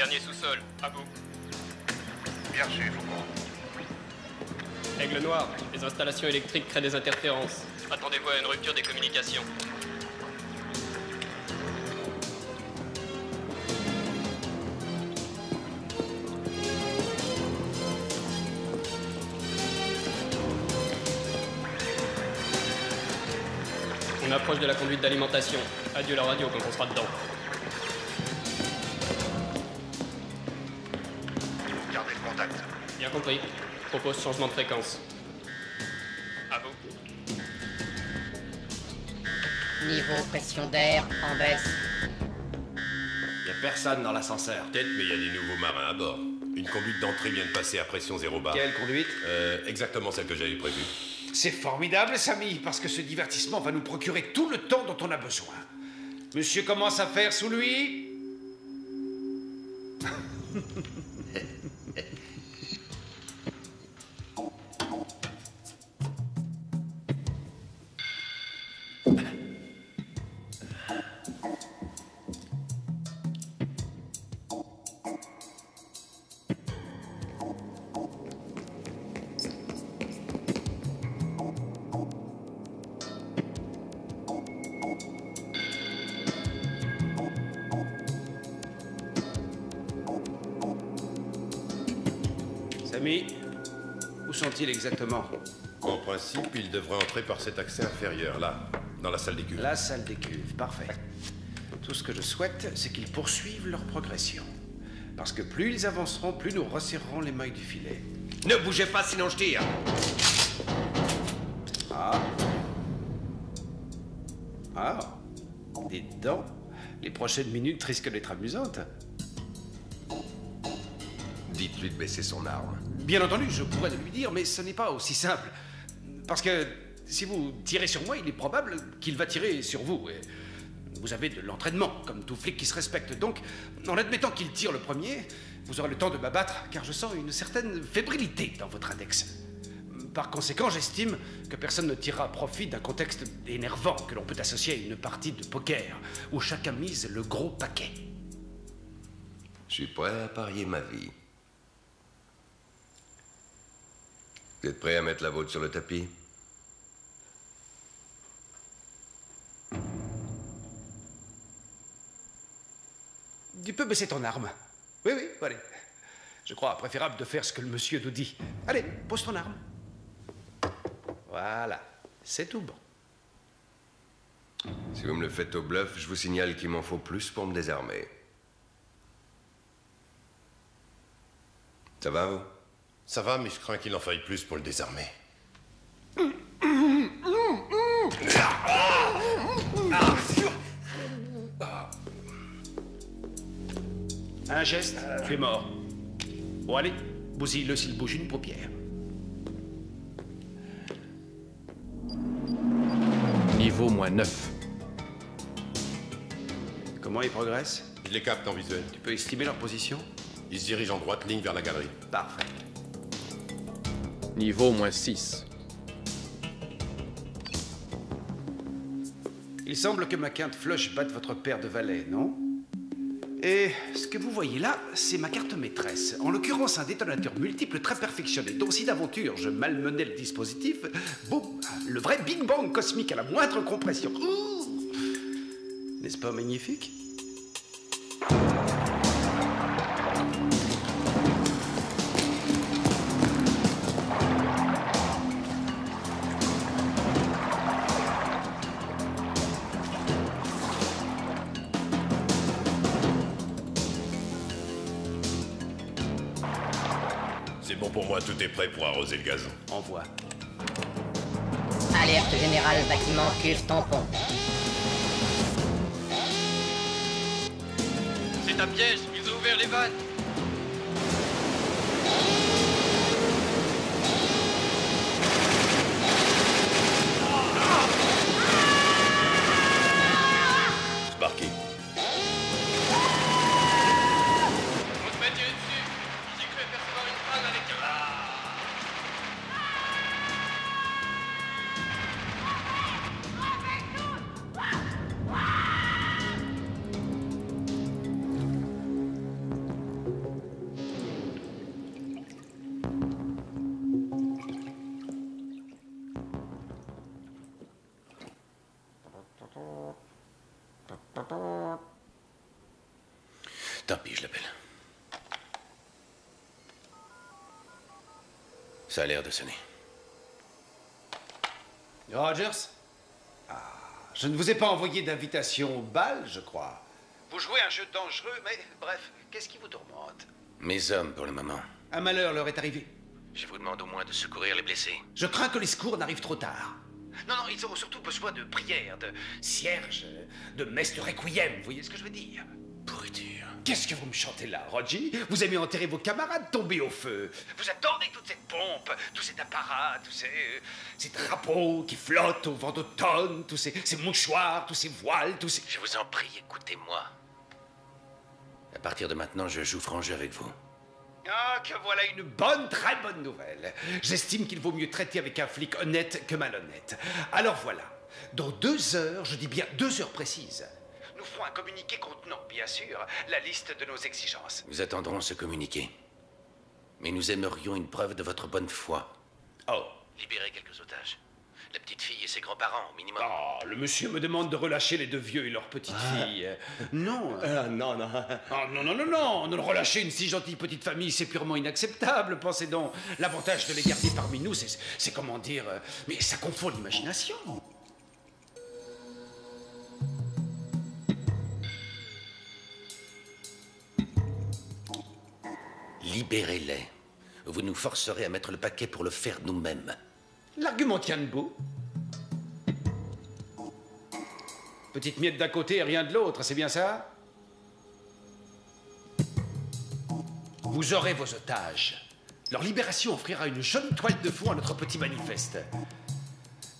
Dernier sous-sol, à vous. Bien reçu, Faucon. Aigle Noir, les installations électriques créent des interférences. Attendez-vous à une rupture des communications. On approche de la conduite d'alimentation. Adieu la radio quand on sera dedans. Gardez le contact. Bien compris. Propose changement de fréquence. À vous. Niveau pression d'air en baisse. Y a personne dans l'ascenseur. Peut-être, mais il y a des nouveaux marins à bord. Une conduite d'entrée vient de passer à pression 0 bar. Quelle conduite? Exactement celle que j'avais prévue. C'est formidable, Samy, parce que ce divertissement va nous procurer tout le temps dont on a besoin. Monsieur commence à faire sous lui. Samy, où sont-ils exactement? En principe, ils devraient entrer par cet accès inférieur, là, dans la salle des cuves. La salle des cuves, parfait. Tout ce que je souhaite, c'est qu'ils poursuivent leur progression. Parce que plus ils avanceront, plus nous resserrerons les mailles du filet. Ne bougez pas, sinon je tire. Ah. Ah. Dites donc, les prochaines minutes risquent d'être amusantes. Dites-lui de baisser son arme. Bien entendu, je pourrais le lui dire, mais ce n'est pas aussi simple. Parce que si vous tirez sur moi, il est probable qu'il va tirer sur vous. Et vous avez de l'entraînement, comme tout flic qui se respecte. Donc, en admettant qu'il tire le premier, vous aurez le temps de m'abattre, car je sens une certaine fébrilité dans votre index. Par conséquent, j'estime que personne ne tirera profit d'un contexte énervant que l'on peut associer à une partie de poker, où chacun mise le gros paquet. Je suis prêt à parier ma vie. Vous êtes prêt à mettre la vôtre sur le tapis? Tu peux baisser ton arme. Oui, oui, allez. Je crois préférable de faire ce que le monsieur nous dit. Allez, pose ton arme. Voilà, c'est tout bon. Si vous me le faites au bluff, je vous signale qu'il m'en faut plus pour me désarmer. Ça va, vous? Ça va, mais je crains qu'il en faille plus pour le désarmer. Un geste, tu es mort. Bon, allez, bousille-le s'il bouge une paupière. Niveau -9. Comment ils progressent? Je les capte en visuel. Tu peux estimer leur position? Ils se dirigent en droite ligne vers la galerie. Parfait. Niveau -6. Il semble que ma quinte flush batte votre paire de valets, non? Et ce que vous voyez là, c'est ma carte maîtresse. En l'occurrence, un détonateur multiple très perfectionné. Donc si d'aventure je malmenais le dispositif, boum, le vrai Big Bang cosmique à la moindre compression. N'est-ce pas magnifique? C'est bon pour moi, tout est prêt pour arroser le gazon. Envoie. Alerte générale bâtiment cuve tampon. C'est un piège, ils ont ouvert les vannes. Sparky. On se met tirer dessus. J'ai cru apercevoir une panne avec un... Tant pis, je l'appelle. Ça a l'air de sonner. Rogers? Ah, je ne vous ai pas envoyé d'invitation au bal, je crois. Vous jouez un jeu dangereux, mais bref, qu'est-ce qui vous tourmente? Mes hommes, pour le moment. Un malheur leur est arrivé. Je vous demande au moins de secourir les blessés. Je crains que les secours n'arrivent trop tard. Non, non, ils auront surtout besoin de prières, de cierges, de messes de requiem, vous voyez ce que je veux dire? Pourriture. Qu'est-ce que vous me chantez là, Roger? Vous aimez enterrer vos camarades tombés au feu. Vous attendez toute cette pompe, tout cet apparat, tous ces drapeaux qui flottent au vent d'automne, tous ces mouchoirs, tous ces voiles, tous ces... Je vous en prie, écoutez-moi. À partir de maintenant, je joue franc jeu avec vous. Ah, que voilà une bonne, très bonne nouvelle. J'estime qu'il vaut mieux traiter avec un flic honnête que malhonnête. Alors voilà, dans 2 heures, je dis bien 2 heures précises, nous ferons un communiqué contenant, bien sûr, la liste de nos exigences. Nous attendrons ce communiqué. Mais nous aimerions une preuve de votre bonne foi. Oh. Libérez quelques otages. La petite fille et ses grands-parents, au minimum. Oh, le monsieur me demande de relâcher les 2 vieux et leur petite fille. Non. Non, non. Oh, non, non, non, non. Ne relâcher une si gentille petite famille, c'est purement inacceptable. Pensez donc. L'avantage de les garder parmi nous, c'est comment dire... mais ça confond l'imagination. Libérez-les. Vous nous forcerez à mettre le paquet pour le faire nous-mêmes. L'argument tient debout. Petite miette d'un côté et rien de l'autre, c'est bien ça? Vous aurez vos otages. Leur libération offrira une jolie toile de fond à notre petit manifeste.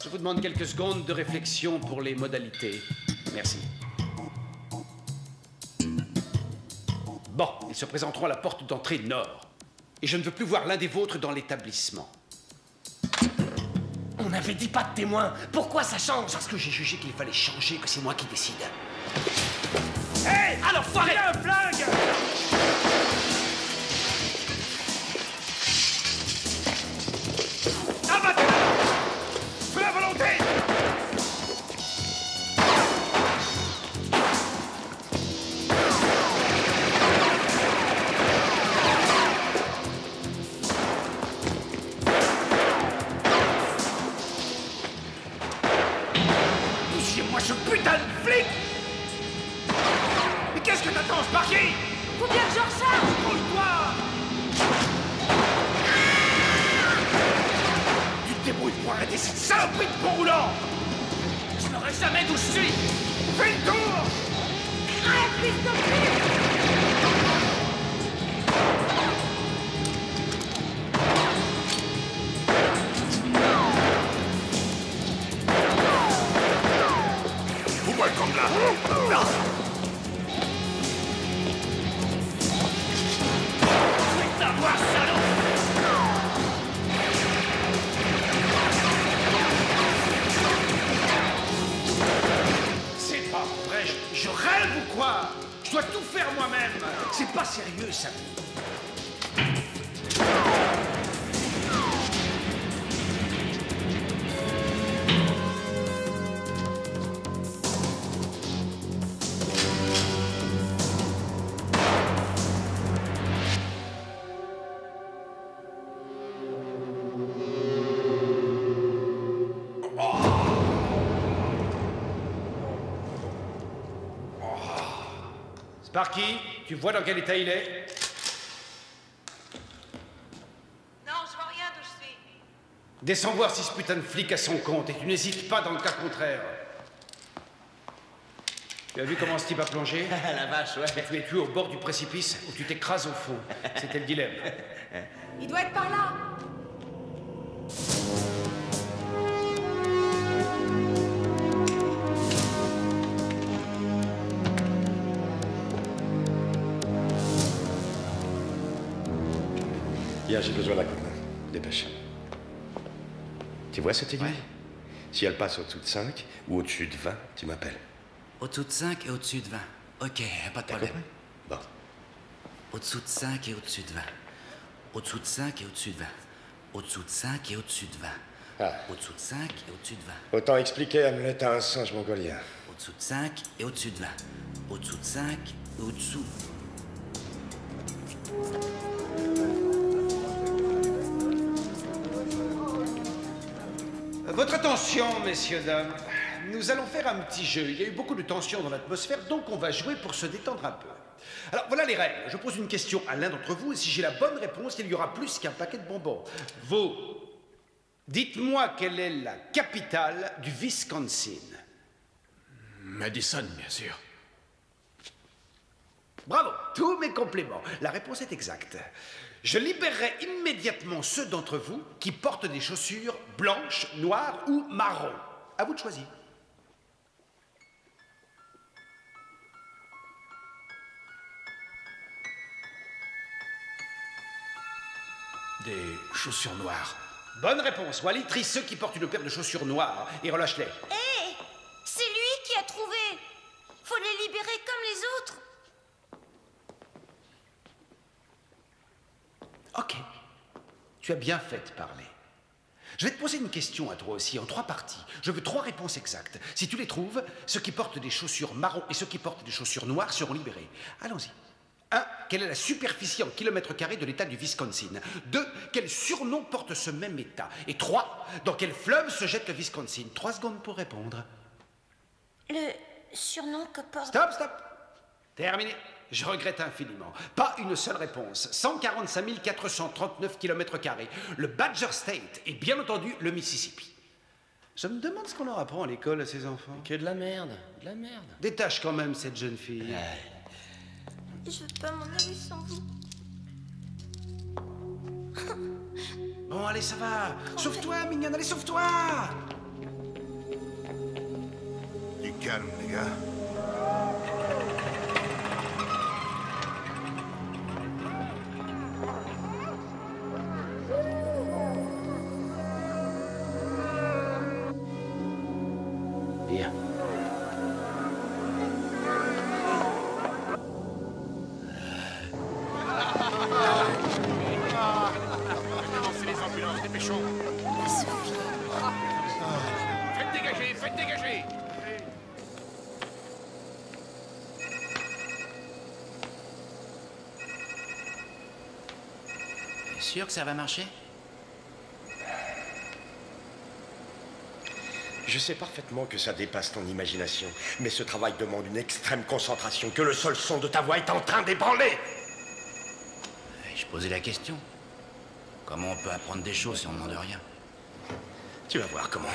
Je vous demande quelques secondes de réflexion pour les modalités. Merci. Bon, ils se présenteront à la porte d'entrée nord. Et je ne veux plus voir l'un des vôtres dans l'établissement. On avait dit pas de témoin. Pourquoi ça change? Parce que j'ai jugé qu'il fallait changer, que c'est moi qui décide. Hé hey, alors, foirez un flingue! Abattez-le! Feu à volonté! Poussiez-moi ce putain de flic! Mais qu'est-ce que t'attends, Sparky? Faut bien que je recharge! Roule-toi! Tu te débrouilles pour arrêter cette saloperie de pont roulant! Je n'aurai jamais d'où je suis! Fais le tour! Crève, fils de pute! Fous-moi le camp là! Je vais t'avoir, salaud! C'est pas vrai, je rêve ou quoi? Je dois tout faire moi-même. C'est pas sérieux, ça. Sparky, tu vois dans quel état il est? Non, je vois rien d'où je suis. Descends voir si ce putain de flic a son compte et tu n'hésites pas dans le cas contraire. Tu as vu comment ce type a plongé? La vache, ouais. Tu es tué au bord du précipice ou tu t'écrases au fond. C'était le dilemme. Il doit être par là. Bien, j'ai besoin d'un coup de main. Dépêche. Tu vois cette aiguille? Si elle passe au-dessous de 5 ou au-dessus de 20, tu m'appelles. Au-dessous de 5 et au-dessus de 20. Ok, pas de problème. Bon. Au-dessous de 5 et au-dessus de 20. Au-dessous de 5 et au-dessus de 20. Au-dessous de 5 et au-dessus de 20. Ah. Au-dessous de 5 et au-dessus de 20. Autant expliquer Hamlet à un singe mongolien. Au-dessous de 5 et au-dessus de 20. Au-dessous de 5 et au-dessous... Votre attention, messieurs, dames. Nous allons faire un petit jeu. Il y a eu beaucoup de tension dans l'atmosphère, donc on va jouer pour se détendre un peu. Alors, voilà les règles. Je pose une question à l'un d'entre vous, et si j'ai la bonne réponse, il y aura plus qu'un paquet de bonbons. Vous, dites-moi quelle est la capitale du Wisconsin. Madison, bien sûr. Bravo, tous mes compléments. La réponse est exacte. Je libérerai immédiatement ceux d'entre vous qui portent des chaussures blanches, noires ou marron. À vous de choisir. Des chaussures noires. Bonne réponse. Wally, trie ceux qui portent une paire de chaussures noires et relâche-les. Hé, c'est lui qui a trouvé. Faut les libérer comme les autres. Ok. Tu as bien fait de parler. Je vais te poser une question à toi aussi, en 3 parties. Je veux 3 réponses exactes. Si tu les trouves, ceux qui portent des chaussures marron et ceux qui portent des chaussures noires seront libérés. Allons-y. 1. Quelle est la superficie en kilomètres carrés de l'état du Wisconsin? 2. Quel surnom porte ce même état? Et 3. Dans quel fleuve se jette le Wisconsin? 3 secondes pour répondre. Le surnom que porte... Stop, stop. Terminé. Je regrette infiniment. Pas une seule réponse. 145 439 km². Le Badger State et bien entendu le Mississippi. Je me demande ce qu'on leur apprend à l'école à ces enfants. Que de la merde, de la merde. Détache quand même cette jeune fille. Je veux pas m'en aller sans vous. Bon, allez, ça va. Sauve-toi, mignonne, allez, sauve-toi. Du calme, les gars. Bien. Lancez les ambulances, dépêchons. Faites dégager, faites dégager. T'es sûr que ça va marcher? Je sais parfaitement que ça dépasse ton imagination, mais ce travail demande une extrême concentration que le seul son de ta voix est en train d'ébranler. Je posais la question. Comment on peut apprendre des choses si on ne demande rien? Tu vas voir comment.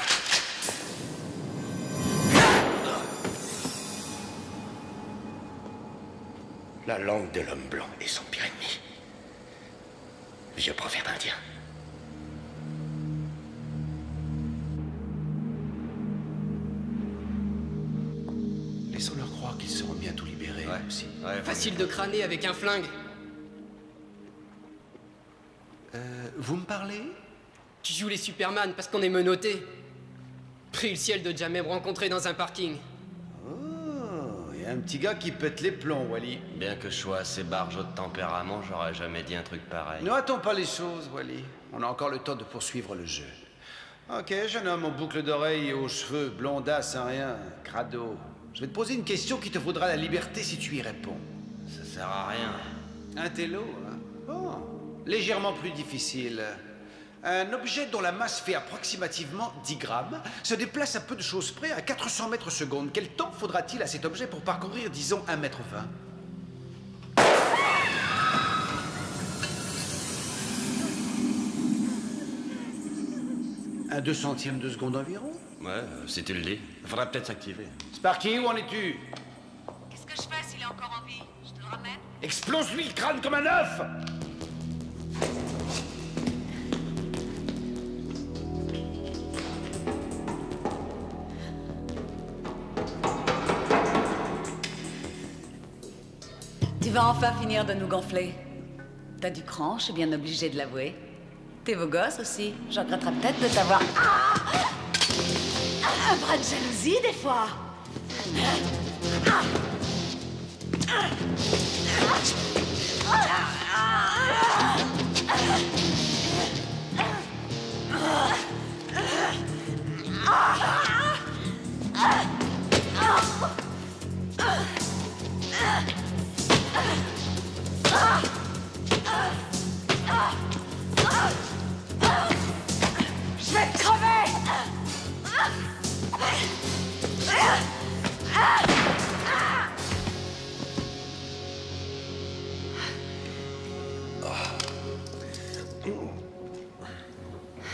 La langue de l'homme blanc est son pire ennemi. Vieux proverbe indien. Laissons-leur croire qu'ils seront bientôt libérés aussi. Facile de crâner avec un flingue. Vous me parlez? Tu joues les Superman parce qu'on est menotté. Pris le ciel de jamais me rencontrer dans un parking. Oh, il y a un petit gars qui pète les plombs, Wally. Bien que je sois assez barjot de tempérament, j'aurais jamais dit un truc pareil. Ne hâtons pas les choses, Wally. On a encore le temps de poursuivre le jeu. Ok, jeune homme aux boucles d'oreilles et aux cheveux, blondasse, sans rien, crado. Je vais te poser une question qui te vaudra la liberté si tu y réponds. Ça sert à rien. Un télo, hein? Bon. Légèrement plus difficile. Un objet dont la masse fait approximativement 10 grammes se déplace à peu de choses près à 400 mètres secondes. Quel temps faudra-t-il à cet objet pour parcourir, disons, 1,20 m? Un 200e de seconde environ? Ouais, si tu le dis. Faudra peut-être s'activer. Sparky, où en es-tu? Qu'est-ce que je fais s'il est encore en vie? Je te le ramène? Explose-lui le crâne comme un œuf! Tu vas enfin finir de nous gonfler. T'as du cran, je suis bien obligée de l'avouer. T'es beau gosse aussi. Je regretterais peut-être de t'avoir... Ah! Un bras de jalousie, des fois.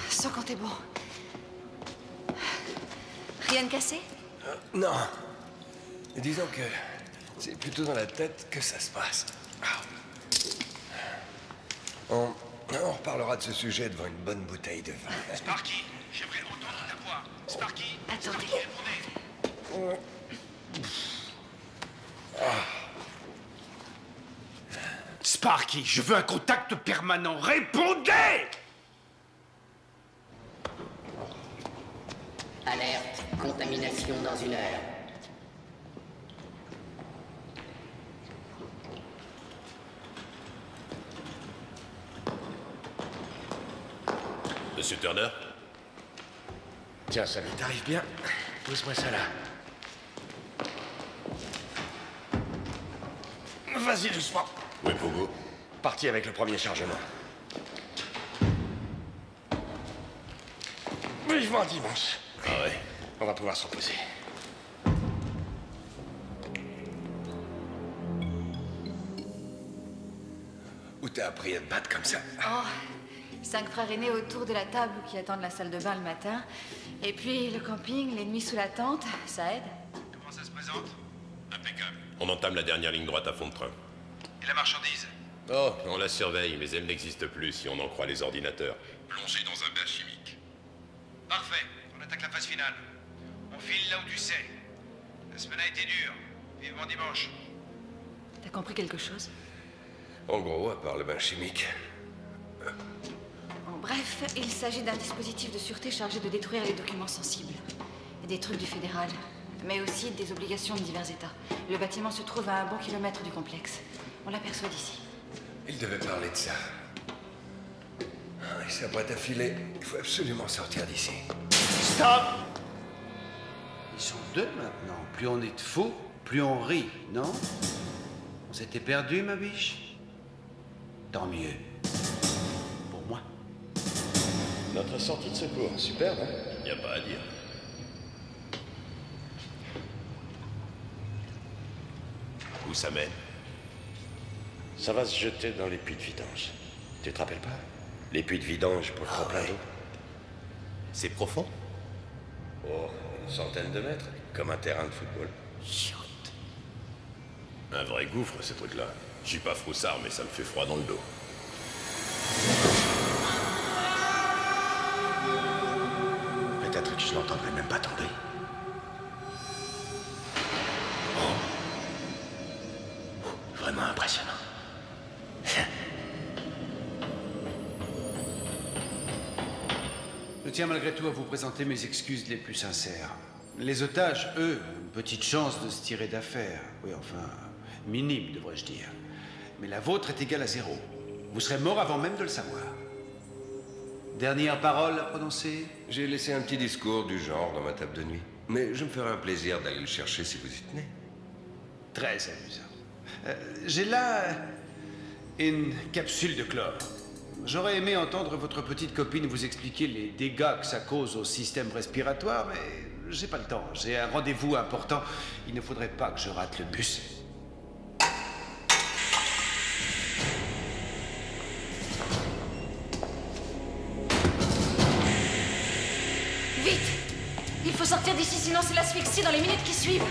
Sens quand t'es bon. Rien de cassé? Non. Disons que c'est plutôt dans la tête que ça se passe. On reparlera de ce sujet devant une bonne bouteille de vin. Sparky, j'aimerais entendre ta voix. Sparky. Attendez. Sparky, je veux un contact permanent. Répondez! Alerte, contamination dans 1 heure. Monsieur Turner? Tiens, Sally, t'arrives bien? Pose-moi ça là. Vas-y, doucement. Oui, Pogo. Parti avec le premier chargement. Vivement dimanche. Ah ouais? On va pouvoir se reposer. Où t'as appris à te battre comme ça? Oh, 5 frères aînés autour de la table qui attendent la salle de bain le matin. Et puis le camping, les nuits sous la tente, ça aide. Comment ça se présente? Impeccable. On entame la dernière ligne droite à fond de train. Et la marchandise? Oh, on la surveille, mais elle n'existe plus si on en croit les ordinateurs. Plongée dans un bain chimique. Parfait. On attaque la phase finale. On file là où tu sais. La semaine a été dure. Vivement dimanche. T'as compris quelque chose? En gros, à part le bain chimique. En bref, il s'agit d'un dispositif de sûreté chargé de détruire les documents sensibles. Et des trucs du fédéral, mais aussi des obligations de divers États. Le bâtiment se trouve à un bon kilomètre du complexe. On l'aperçoit d'ici. Il devait parler de ça. Il s'apprête à filer. Il faut absolument sortir d'ici. Stop! Ils sont 2 maintenant. Plus on est de fous, plus on rit, non? On s'était perdu, ma biche? Tant mieux. Pour moi. Notre sortie de secours, superbe, hein? Y a pas à dire. Où ça mène? Ça va se jeter dans les puits de vidange. Tu te rappelles pas? Les puits de vidange pour le trop-plein d'eau. C'est profond? Oh, une centaine de mètres, comme un terrain de football. Chut. Un vrai gouffre, ce truc-là. Je suis pas froussard, mais ça me fait froid dans le dos. Peut-être que je l'entendrai même pas tomber. Oh. Vraiment impressionnant. Je tiens malgré tout à vous présenter mes excuses les plus sincères. Les otages, eux, une petite chance de se tirer d'affaire. Oui, enfin, minime, devrais-je dire. Mais la vôtre est égale à 0. Vous serez mort avant même de le savoir. Dernière parole à prononcer? J'ai laissé un petit discours du genre dans ma table de nuit. Mais je me ferai un plaisir d'aller le chercher si vous y tenez. Très amusant. J'ai là une capsule de chlore. J'aurais aimé entendre votre petite copine vous expliquer les dégâts que ça cause au système respiratoire, mais j'ai pas le temps. J'ai un rendez-vous important. Il ne faudrait pas que je rate le bus. Vite! Il faut sortir d'ici, sinon c'est l'asphyxie dans les minutes qui suivent.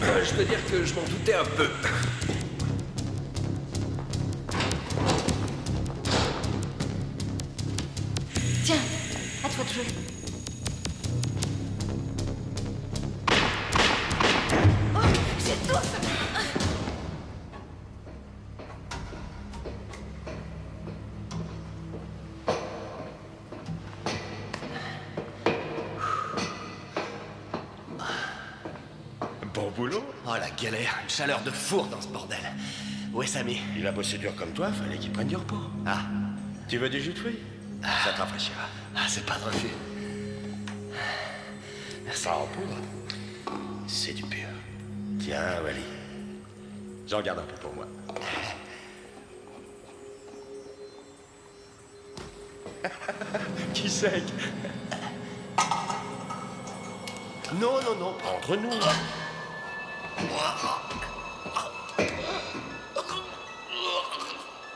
Je dois dire que je m'en doutais un peu. Tiens, à toi de jouer. Oh, j'étouffe! Bon boulot. Oh la galère, une chaleur de four dans ce bordel. Où est Samy? Il a bossé dur comme toi, fallait qu'il prenne du repos. Ah. Tu veux du jus de fruits? Ça te rafraîchira. Ah, c'est pas de refus. Merci. Pas en poudre. C'est du pur. Tiens, Wally. J'en garde un peu pour moi. Qui sait? Non, non, non, pas entre nous.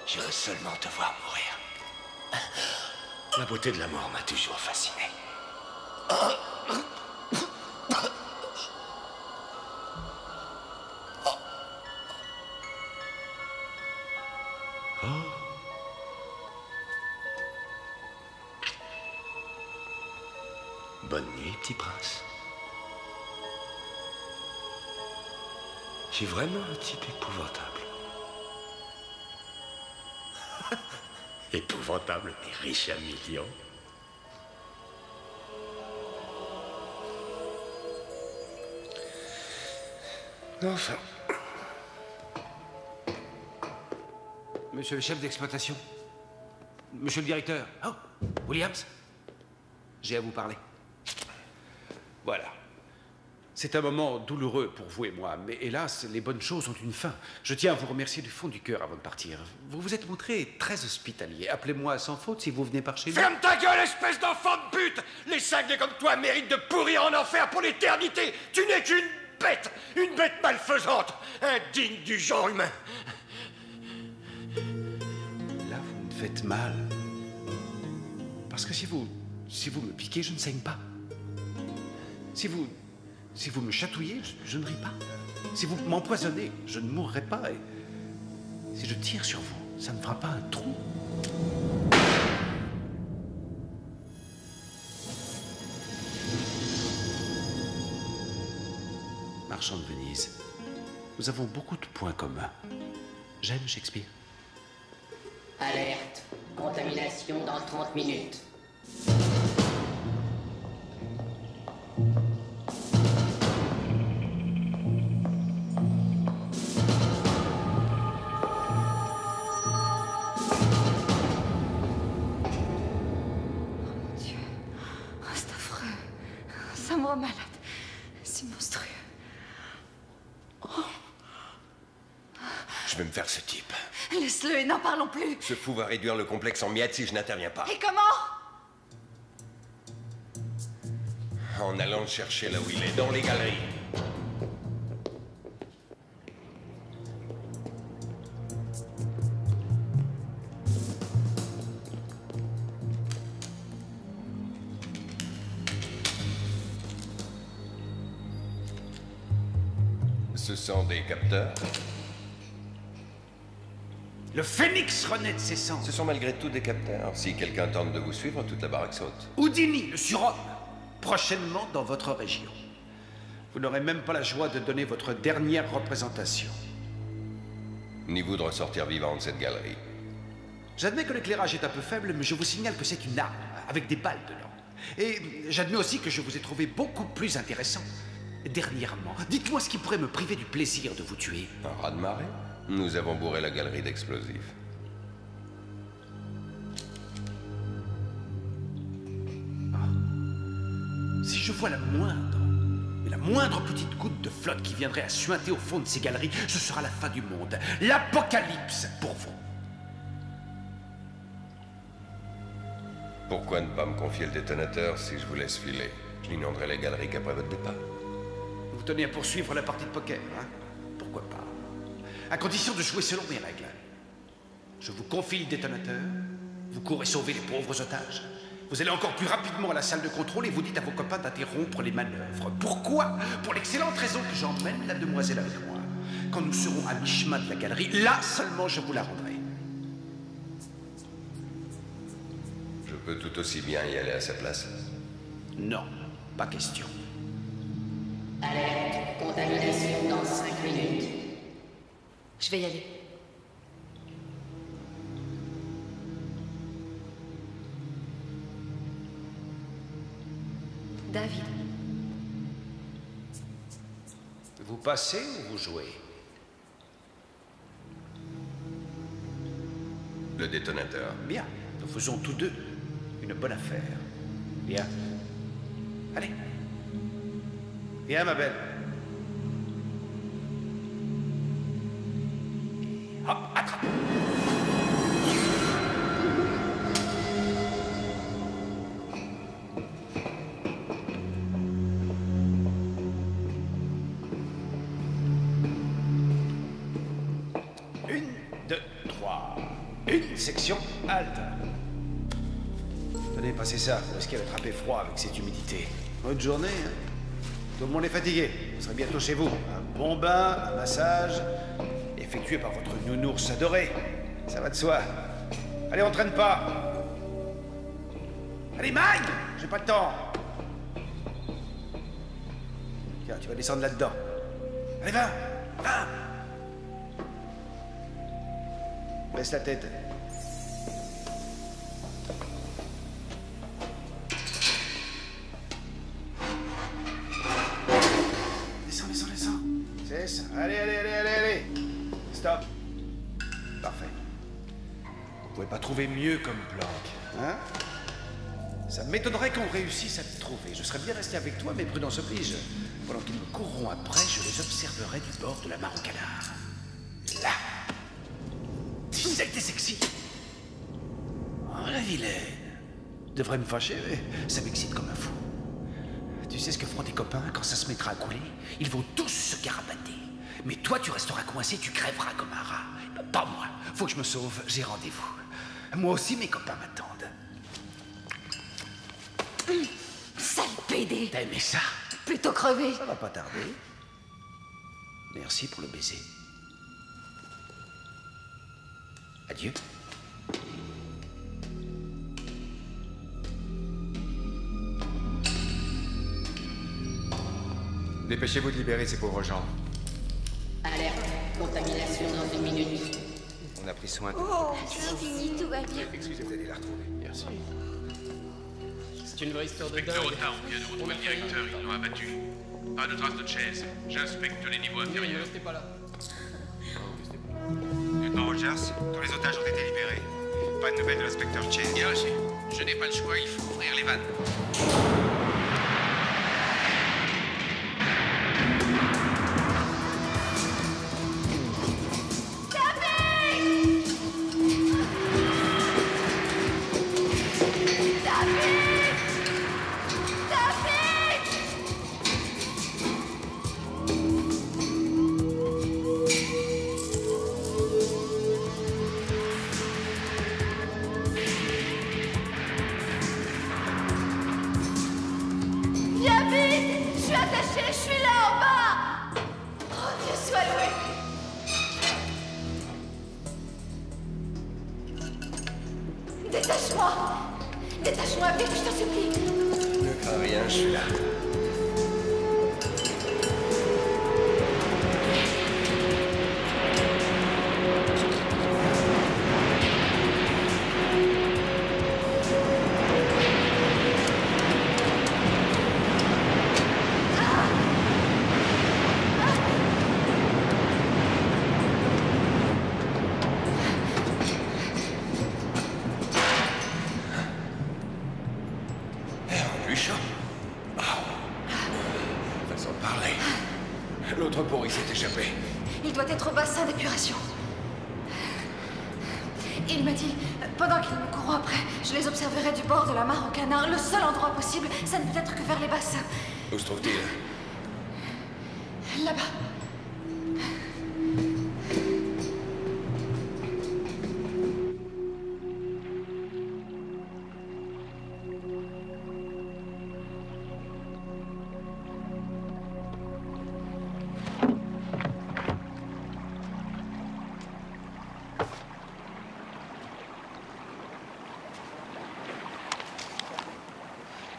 Je veux seulement te voir mourir. La beauté de la mort m'a toujours fasciné. Bonne nuit, petit prince. J'ai vraiment un type épouvantable. Épouvantable, mais riche à millions. Enfin. Monsieur le chef d'exploitation. Monsieur le directeur. Oh, Williams. J'ai à vous parler. Voilà. C'est un moment douloureux pour vous et moi, mais hélas, les bonnes choses ont une fin. Je tiens à vous remercier du fond du cœur avant de partir. Vous vous êtes montré très hospitalier. Appelez-moi sans faute si vous venez par chez nous. Ferme ta gueule, espèce d'enfant de pute! Les cinglés comme toi méritent de pourrir en enfer pour l'éternité! Tu n'es qu'une bête malfaisante, indigne du genre humain! Là, vous me faites mal. Parce que si vous me piquez, je ne saigne pas. Si vous me chatouillez, je ne ris pas. Si vous m'empoisonnez, je ne mourrai pas. Et si je tire sur vous, ça ne fera pas un trou. Marchand de Venise, nous avons beaucoup de points communs. J'aime Shakespeare. Alerte. Contamination dans 30 minutes. Ça me rend malade. C'est monstrueux. Oh. Je vais me faire ce type. Laisse-le et n'en parlons plus. Ce fou va réduire le complexe en miettes si je n'interviens pas. Et comment? En allant le chercher là où il est, dans les galeries. Ce sont des capteurs. Le phénix renaît de ses cendres. Ce sont malgré tout des capteurs. Si quelqu'un tente de vous suivre, toute la baraque saute. Houdini, le surhomme, prochainement dans votre région. Vous n'aurez même pas la joie de donner votre dernière représentation. Ni vous de ressortir vivant de cette galerie. J'admets que l'éclairage est un peu faible, mais je vous signale que c'est une arme, avec des balles dedans. Et j'admets aussi que je vous ai trouvé beaucoup plus intéressant. Dernièrement, dites-moi ce qui pourrait me priver du plaisir de vous tuer. Un raz-de-marée? Nous avons bourré la galerie d'explosifs. Si je vois la moindre petite goutte de flotte qui viendrait à suinter au fond de ces galeries, ce sera la fin du monde. L'apocalypse pour vous. Pourquoi ne pas me confier le détonateur si je vous laisse filer? Je n'inonderai les galeries qu'après votre départ. Vous tenez à poursuivre la partie de poker, hein? Pourquoi pas? À condition de jouer selon mes règles. Je vous confie le détonateur, vous courez sauver les pauvres otages. Vous allez encore plus rapidement à la salle de contrôle et vous dites à vos copains d'interrompre les manœuvres. Pourquoi? Pour l'excellente raison que j'emmène la demoiselle avec moi. Quand nous serons à mi-chemin de la galerie, là seulement je vous la rendrai. Je peux tout aussi bien y aller à sa place. Non, pas question. Alerte. Contamination dans 5 minutes. Je vais y aller. David. Vous passez ou vous jouez? Le détonateur. Bien, nous faisons tous deux une bonne affaire. Bien. Allez. Viens, ma belle. Hop, attrape. Une section halte. Tenez, passez ça. Vous risquez d'attraper froid avec cette humidité. Bonne journée, hein. Tout le monde est fatigué. Vous serez bientôt chez vous. Un bon bain, un massage, effectué par votre nounours adoré. Ça va de soi. Allez, on traîne pas. Allez, Mike! J'ai pas le temps. Tiens, tu vas descendre là-dedans. Allez, va! Va! Baisse la tête. Descends, descends, descends. C'est ça. Allez, allez, allez, allez, allez. Stop. Parfait. Vous pouvez pas trouver mieux comme planque, hein? Ça m'étonnerait qu'on réussisse à te trouver. Je serais bien resté avec toi, mais prudence oblige. Pendant qu'ils me courront après, je les observerai du bord de la mare au canard. Là. Tu sais que t'es sexy. Oh, la vilaine. Devrait me fâcher, mais ça m'excite comme un fou. Tu sais ce que feront tes copains quand ça se mettra à couler? Ils vont tous se carapater. Mais toi, tu resteras coincé, tu crèveras comme un rat. Pas moi. Faut que je me sauve, j'ai rendez-vous. Moi aussi, mes copains m'attendent. Sale pédé! T'as aimé ça? Plutôt crevé. Ça va pas tarder. Merci pour le baiser. Adieu. Dépêchez-vous de libérer ces pauvres gens. Alerte, contamination dans 1 minute. On a pris soin de... Oh, c'est fini, tout va bien. Excusez-moi d'aller la retrouver. Merci. C'est une vraie histoire de dingue. Inspecteur Otard, on vient de retrouver le directeur, ils l'ont abattu. Pas de traces de chaise. J'inspecte les niveaux inférieurs. Restez pas là. Lieutenant Rogers, tous les otages ont été libérés. Pas de nouvelles de l'inspecteur Chase. Bien reçu. Je n'ai pas le choix, il faut ouvrir les vannes. Détache-moi! Détache-moi vite, je t'en supplie! Ne crains rien, je suis là. L'autre pourri s'est échappé. Il doit être au bassin d'épuration. Il m'a dit, pendant qu'ils me courront après, je les observerai du bord de la mare au canard. Le seul endroit possible, ça ne peut être que vers les bassins. Où se trouve-t-il? Là-bas.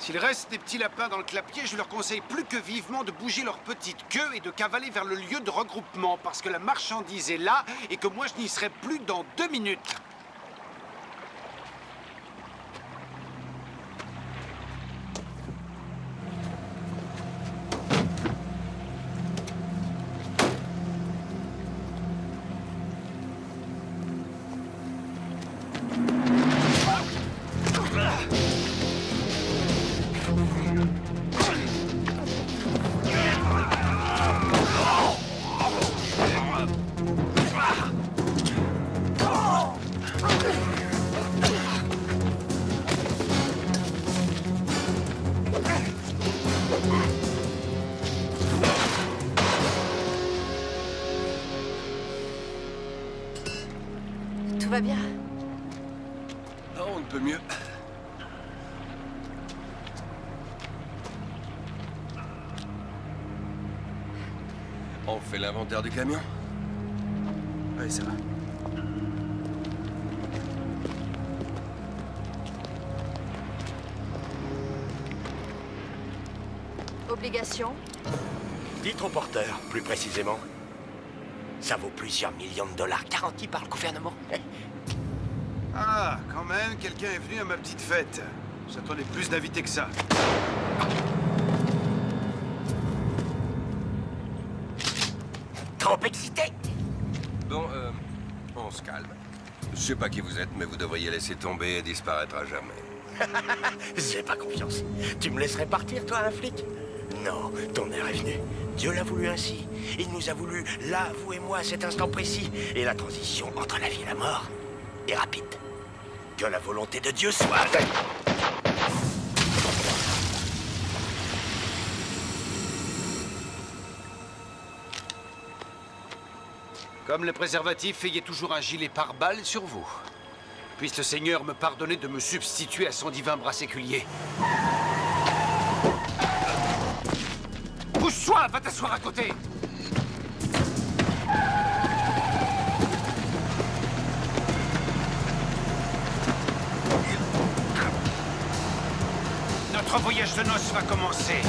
S'il reste des petits lapins dans le clapier, je leur conseille plus que vivement de bouger leur petite queue et de cavaler vers le lieu de regroupement, parce que la marchandise est là et que moi je n'y serai plus dans 2 minutes. Tout va bien? peu mieux. On fait l'inventaire du camion? Oui, ça va. Obligation? Dites au porteur, plus précisément. Ça vaut plusieurs millions de dollars garantis par le gouvernement. Ah, quand même, quelqu'un est venu à ma petite fête. J'attendais plus d'invités que ça. Trop excité? Bon, on se calme. Je sais pas qui vous êtes, mais vous devriez laisser tomber et disparaître à jamais. J'ai pas confiance. Tu me laisserais partir, toi, un flic? Non, ton heure est venue. Dieu l'a voulu ainsi. Il nous a voulu, là, vous et moi, à cet instant précis. Et la transition entre la vie et la mort est rapide. Que la volonté de Dieu soit... Comme les préservatifs, ayez toujours un gilet pare-balles sur vous. Puisse le Seigneur me pardonner de me substituer à son divin bras séculier. Pousse-toi, va t'asseoir à côté. Notre voyage de noces va commencer.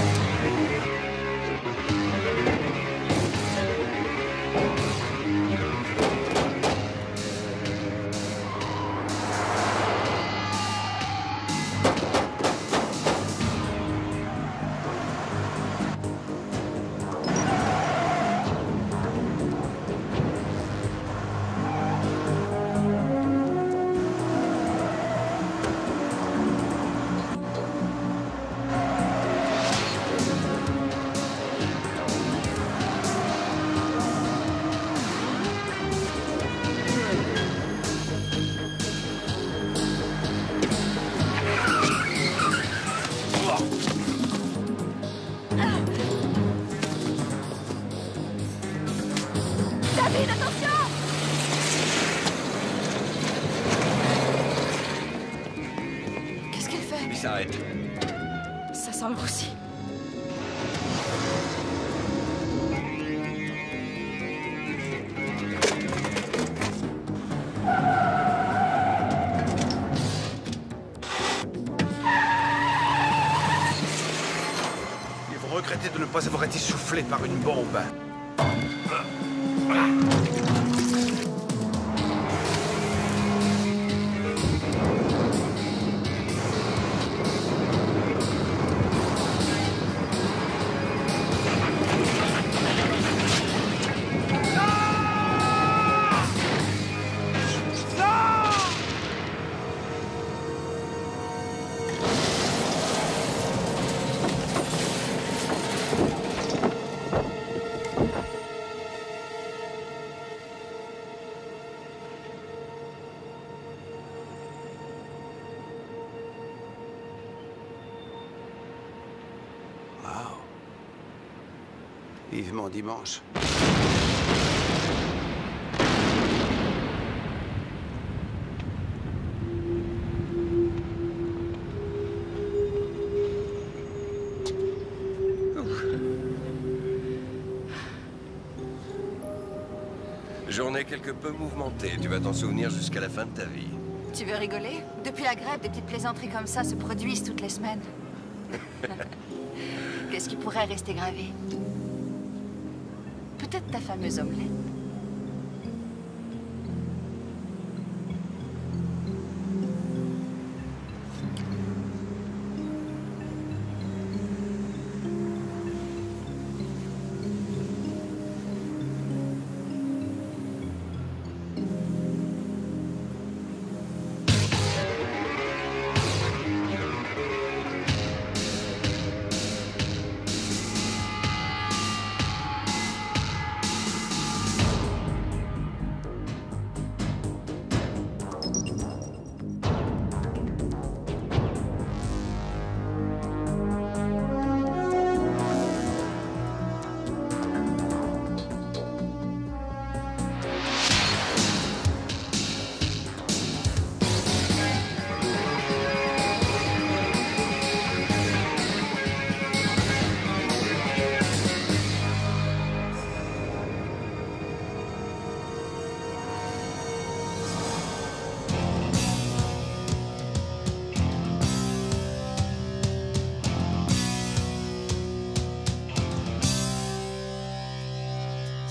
David, attention! Qu'est-ce qu'elle fait? Il s'arrête. Ça sent le roussi. Et vous regrettez de ne pas avoir été soufflé par une bombe. Vivement dimanche. Journée quelque peu mouvementée. Tu vas t'en souvenir jusqu'à la fin de ta vie. Tu veux rigoler? Depuis la grève, des petites plaisanteries comme ça se produisent toutes les semaines. Qu'est-ce qui pourrait rester gravé? Peut-être ta fameuse omelette.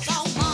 so much.